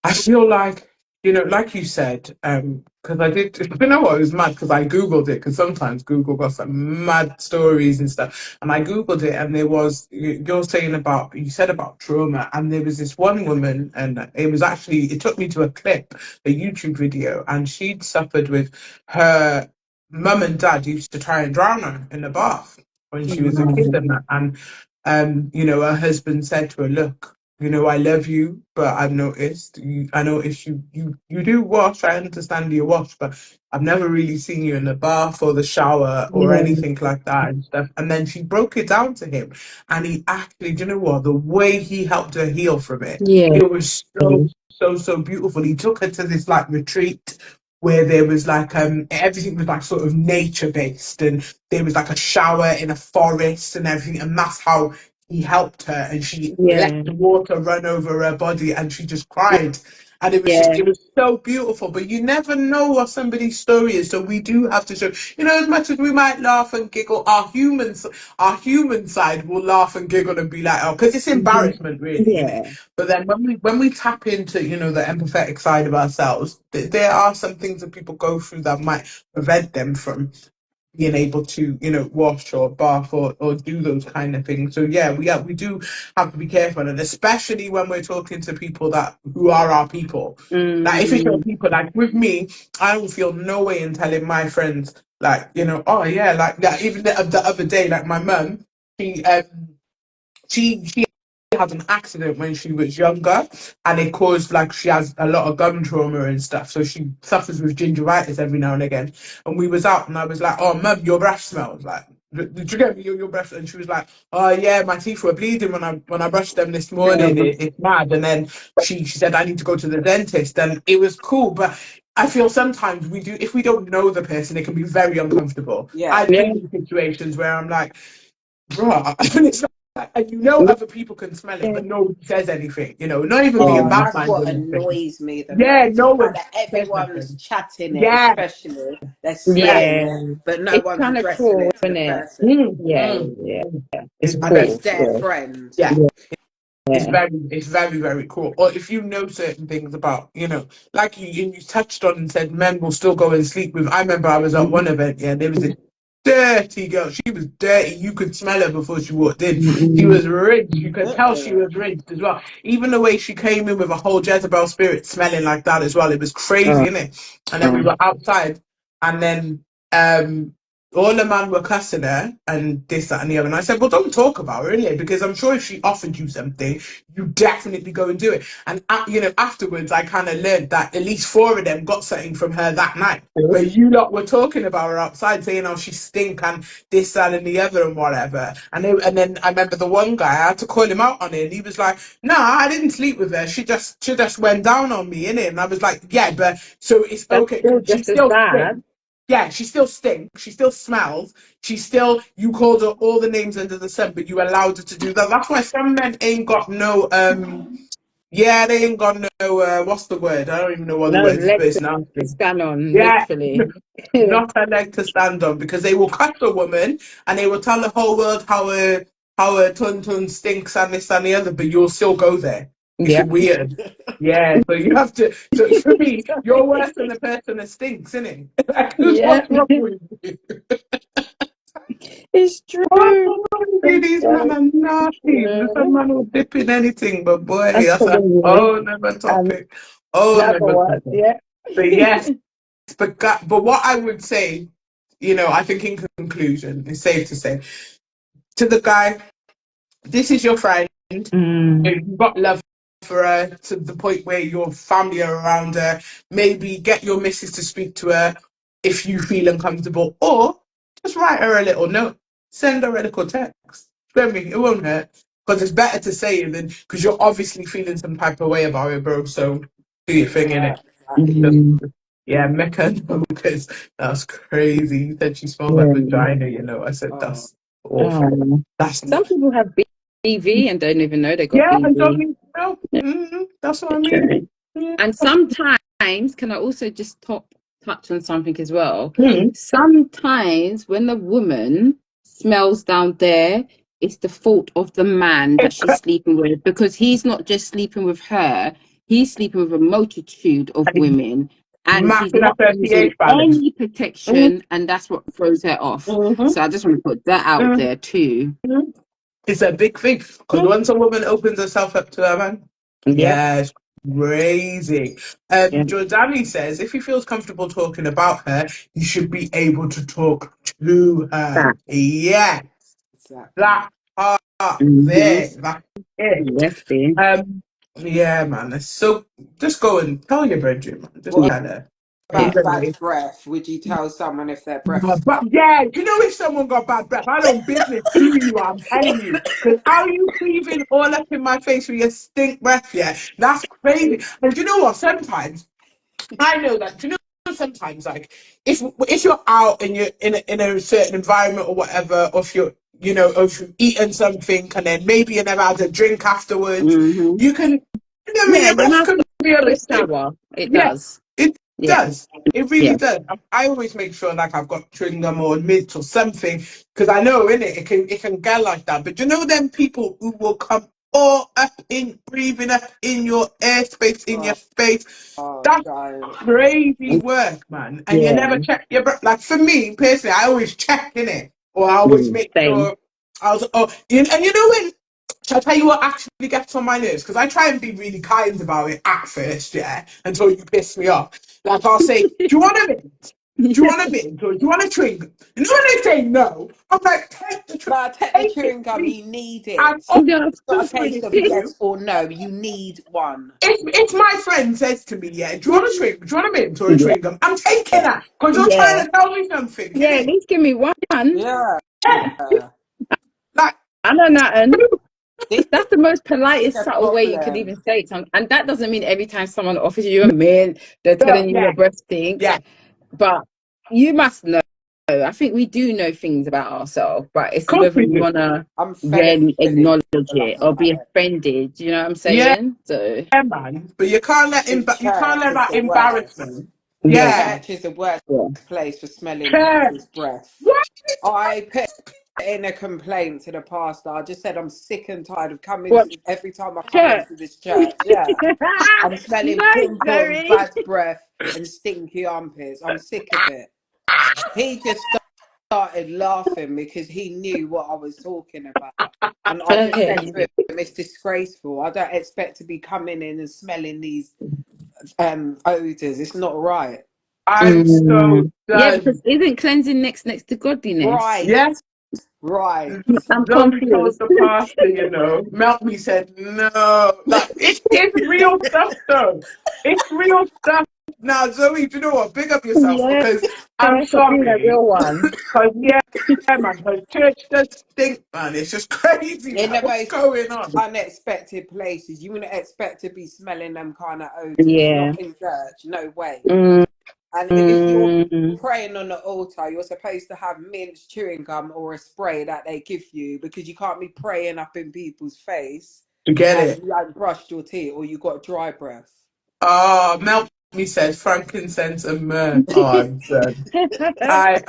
I feel like, like you said, because I did, you know what, it was mad because I Googled it because sometimes Google got some mad stories and stuff. And I Googled it and there was, you're saying about, you said about trauma. And there was this one woman and it took me to a clip, a YouTube video, and she'd suffered with her mum and dad used to try and drown her in the bath when she was a kid and that. And, her husband said to her, look, I love you, but I noticed you do wash. I understand you wash, but I've never really seen you in the bath or the shower or Yeah, anything like that and stuff. And then she broke it down to him, and he actually, do you know what? The way he helped her heal from yeah, it was so beautiful. He took her to this retreat where there was everything was sort of nature based, and there was a shower in a forest and everything, and that's how he helped her, and she let yeah, the water run over her body and she just cried, and yeah, it was so beautiful. But you never know what somebody's story is, so we do have to show, as much as we might laugh and giggle, our human side will laugh and giggle and be like, oh, because it's embarrassment really, isn't it? yeah, But then when we tap into the empathetic side of ourselves, there are some things that people go through that might prevent them from being able to wash or bath or do those kind of things. So yeah, we do have to be careful, and especially when we're talking to people that who are our people. Like if it's your mm, people, like with me, I don't feel no way in telling my friends oh yeah, like that. Even the other day, like my mum, she she had an accident when she was younger, and it caused, like, she has a lot of gum trauma and stuff, so she suffers with gingivitis every now and again. And we was out, and I was like, "Oh, mum, your breath smells like." Did you get me your breath? And she was like, "Oh yeah, my teeth were bleeding when I brushed them this morning. It's mad." And then she said, "I need to go to the dentist," and it was cool. But I feel sometimes we do, if we don't know the person, it can be very uncomfortable. Yeah. I've been in situations where I'm like, "Bruh," and it's like, and you know other people can smell it, but nobody says anything. Not even being Oh, bad that's mind or what anything. annoys me the Yeah, most. no The fact one that says everyone's nothing. chatting it, Yeah, especially they're yeah. smelling it, but no It's one's kind of addressing cool, it to the isn't it? person. Yeah, yeah. It's I bet. cool. It's their friend. Yeah. It's Yeah. very, very cool. Or if you know certain things about, like you touched on and said men will still go and sleep with. I remember I was at one event, yeah, there was this dirty girl. She was dirty. You could smell her before she walked in. She was rigged. You could tell she was rigged as well. Even the way she came in with a whole Jezebel spirit smelling like that as well. It was crazy, innit? And then we were outside, and then all the man were cussing her and this, that, and the other. And I said, "Well, don't talk about her, innit? Because I'm sure if she offered you something, you definitely go and do it." And afterwards, I kind of learned that at least 4 of them got something from her that night. Where you lot were talking about her outside, saying how she stink and this, that, and the other, and whatever. And then I remember the one guy, I had to call him out on it, and he was like, "Nah, I didn't sleep with her. She just went down on me, innit?" And I was like, "Yeah, but so it's That's okay. still She just as still stinks. bad. Yeah, she still stinks. She still smells. You called her all the names under the sun, but you allowed her to do that. That's why some men ain't got no, yeah, they ain't got no, what's the word? I don't even know what the No word is, but leg it's to nasty. stand on, Yeah, literally. not a leg to stand on, because they will cut the woman and they will tell the whole world how her tun stinks and this and the other, but you'll still go there. It's Yep. weird. Yeah, so you have to. So for me, you're worse than the person that stinks, isn't it? Like, Yeah. what's wrong with you? It's true. These men are nasty. Some man will dip in anything, but boy, that's a Absolutely. whole another topic. Oh, Another never one. topic. Yeah. But yes, but what I would say, I think in conclusion, it's safe to say to the guy, this is your friend. You've got love for her to the point where your family are around her. Maybe get your missus to speak to her if you feel uncomfortable, or just write her a little note. Send her a little text. Feel me? It won't hurt, because it's better to say it than, because you're obviously feeling some type of way about it, bro. So do your thing in Yeah, it. exactly. Yeah, make her know, because that's crazy. You said she smelled like vagina. I said Oh, that's awful. That's Some people have BV and don't even know they got yeah, and don't BV. need to know. That's what I mean. Literally. And sometimes, can I also just touch on something as well? Sometimes when the woman smells down there, it's the fault of the man that she's sleeping with, because he's not just sleeping with her, he's sleeping with a multitude of women, and he's Mapping up not her using pH balance. any protection, and that's what throws her off. So I just want to put that out there too. It's a big thing, because once a woman opens herself up to her man, Yep. yeah, it's crazy. Yep. Jordani says if he feels comfortable talking about her, you should be able to talk to her. That. Yeah, exactly. that part Mm-hmm. there. That's it. Yes, dear. Yeah, man. So just go and tell your bedroom, man. Just What tell her. Yeah. about bad breath? Would you tell someone if their breath But smells? yeah, you know, if someone got bad breath, I don't business who you are, I'm telling you. Because how you breathing all up in my face with your stink breath, yeah, that's crazy. And you know what? Sometimes I know that. You know, sometimes like if you're out and you're in a certain environment or whatever, or if you're or if you've eaten something and then maybe you never had a drink afterwards, Mm-hmm. you can. I mean, Yeah, your your breath mouth can be a goes bit stink. sour. It Yeah, does. it Yeah. does. It really Yeah. does. I always make sure like I've got chewing gum or mints or something, because I know in it can get like that. But you know them people who will come all up in breathing up in your airspace, in your face. Oh, That's don't. crazy work, man. And you Yeah. never check your breath. Like for me personally, I always check in it, or I always make Same. sure. And you know when. Shall I tell you what actually gets on my nerves? Because I try and be really kind about it at first, yeah, until you piss me off. Like I'll say, "Do you want a mint?" you want a mint or do you want a chewing gum? You know when they say no, I'm like, take the chewing But take the chewing gum, you need it. and It's not a offer case it of to yes you. or no. You need one. If my friend says to me, yeah, do you want a chewing? Do you want a mint or a Yeah. chewing gum? I'm taking that because you're Yeah. trying to tell me something, Yeah, at innit? least give me one. Yeah. Yeah. Like, I know nothing. This That's the most is politest, the subtle way you could problem. even say it. And that doesn't mean every time someone offers you a meal, they're telling you yeah, your breath stinks. yeah, But you must know. I think we do know things about ourselves, but it's of course whether we we do. want to I'm fed up really feeling acknowledge it or be about it. offended. You know what I'm Yeah, saying? So, man. But you can't let Think you can't church let is that the worst. embarrassment. yeah. Yeah, Church is the worst Yeah. place for smelling church. people's breath. What? I put in a complaint to the pastor. I just said I'm sick and tired of coming What to every time I come church? into this church. Yeah. I'm smelling Nice, pimples, Zoe. bad breath, and stinky armpits. I'm sick of it. He just started laughing because he knew what I was talking about. And I just said to him, it's disgraceful. I don't expect to be coming in and smelling these odours. It's not right. I'm so Mm. Yeah, because done. isn't cleansing next to godliness? Right. Yes, Right. I'm Zoe told confused. the pastor, Melby said no. Like it's real stuff though. It's real stuff. Now, Zoe, do you know what? Big up yourself Yeah, because I'm for being a sorry. real one. Because yeah, man, because church does stink, man. It's just crazy. In Like, the what's most going on? unexpected places. You wouldn't expect to be smelling them kind of odours. Yeah. Not in church. No way. Mm, And if you're mm, praying on the altar, you're supposed to have minced chewing gum or a spray that they give you because you can't be praying up in people's face To get and it. you haven't brushed your teeth or you got dry breath. Oh, Melby said frankincense and myrrh. Oh, I'm done. I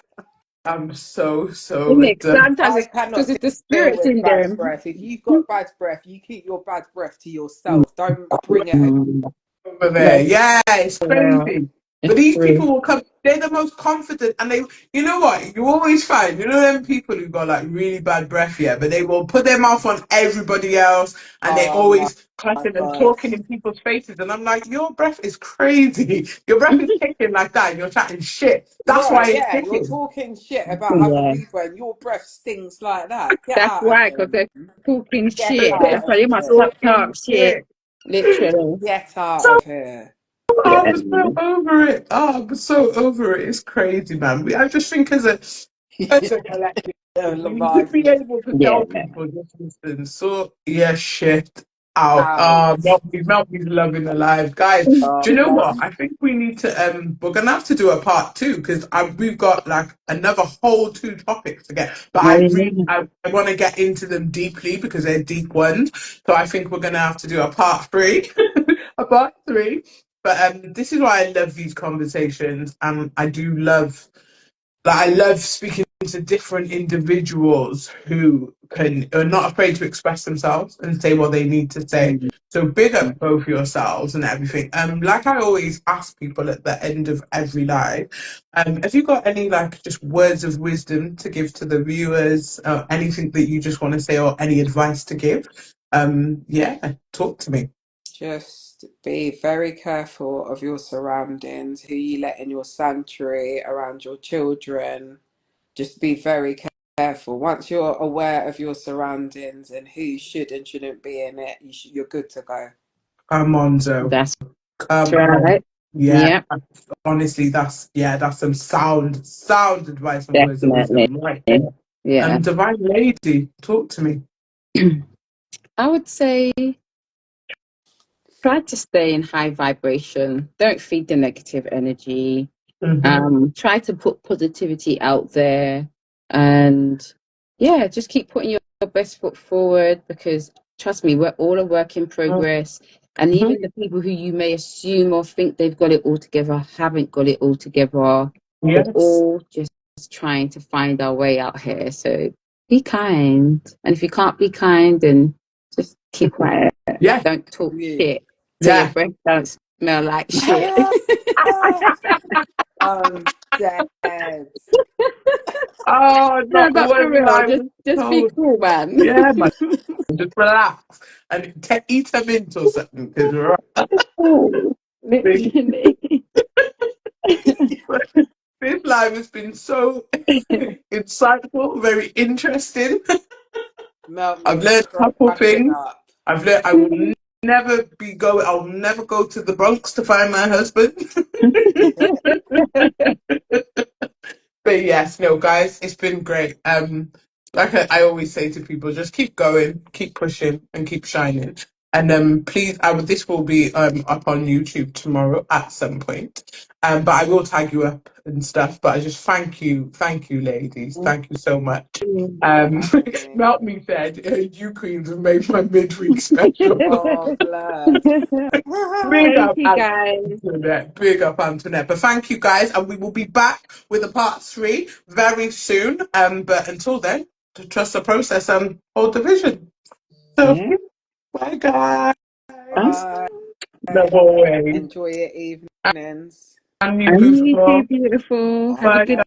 am so Nick, done. sometimes I it's because cannot it's the deal spirits with in bad them. breath. If you've got bad breath, you keep your bad breath to yourself. Don't bring it. Mm, Over there. that's Yeah, it's real. crazy. But It's these true. people will come, they're the most confident, and you know what? You always find, them people who got like really bad breath, yeah, but they will put their mouth on everybody else and they Oh my always clutching and God. talking in people's faces. And I'm like, your breath is crazy. Your breath is kicking like that and you're chatting shit. That's Right, why it's yeah, you're kicking. talking shit about other Yeah. people and your breath stinks like that. Get That's out of why, here, because they're man. talking Get shit. out That's why of you must here. stop Talking talk shit. shit. Literally. Get out So of here. Yeah. I'm so over it. Oh, I'm so over it. It's crazy, man. I just think as a collective, Oh, we need to be Margaret. able to Yeah. tell people just listen. So yeah, shit out. Out. Melby's loving the live, guys. Oh, Do you know what? bless. I think we need to we're gonna have to do a part two because we've got like another whole two topics to get. But I want to get into them deeply because they're deep ones. So I think we're gonna have to do a part three, a part three. But this is why I love these conversations, and I do love. Like I love speaking to different individuals who are not afraid to express themselves and say what they need to say. So big up both yourselves and everything. Like I always ask people at the end of every live, have you got any like just words of wisdom to give to the viewers? Anything that you just want to say or any advice to give? Yeah, talk to me. Just be very careful of your surroundings, who you let in your sanctuary, around your children. Just be very careful. Once you're aware of your surroundings and who should and shouldn't be in it, you're good to go. Come on, Zoe. That's Come on. right. Yeah, Yeah, honestly, that's some sound advice and words of definitely. wisdom right there. Yeah. Divine Lady, talk to me. I would say try to stay in high vibration. Don't feed the negative energy. Try to put positivity out there, and yeah, just keep putting your best foot forward, because trust me, we're all a work in progress. And even the people who you may assume or think they've got it all together haven't got it all together. We're Yes. all just trying to find our way out here. So be kind. And if you can't be kind, then just keep quiet. Yeah. Don't talk Yeah. shit. So your breath don't smell like shit. I'm dead. Oh, No, not the but for ones real, I was just be told. cool, man. Yeah, man. Just relax and eat a mint or something because Cool. big Literally. this live has been so insightful, very interesting. I've learned a couple things. I've learned I will never I'll never go to the Bronx to find my husband. But yes, no, guys, it's been great. Like I always say to people, just keep going, keep pushing, and keep shining. And please, this will be up on YouTube tomorrow at some point. But I will tag you up and stuff. But I just thank you, ladies, thank you so much. Meltme said, "You queens have made my midweek special." Oh, bless. Big up, Thank you, guys. Antoinette. Big up, Antoinette. But thank you, guys, and we will be back with a part 3 very soon. But until then, to trust the process and hold the vision. So, bye, guys. Bye. No way. Enjoy your evenings. And you, And you too, beautiful. beautiful. Have a Bye, good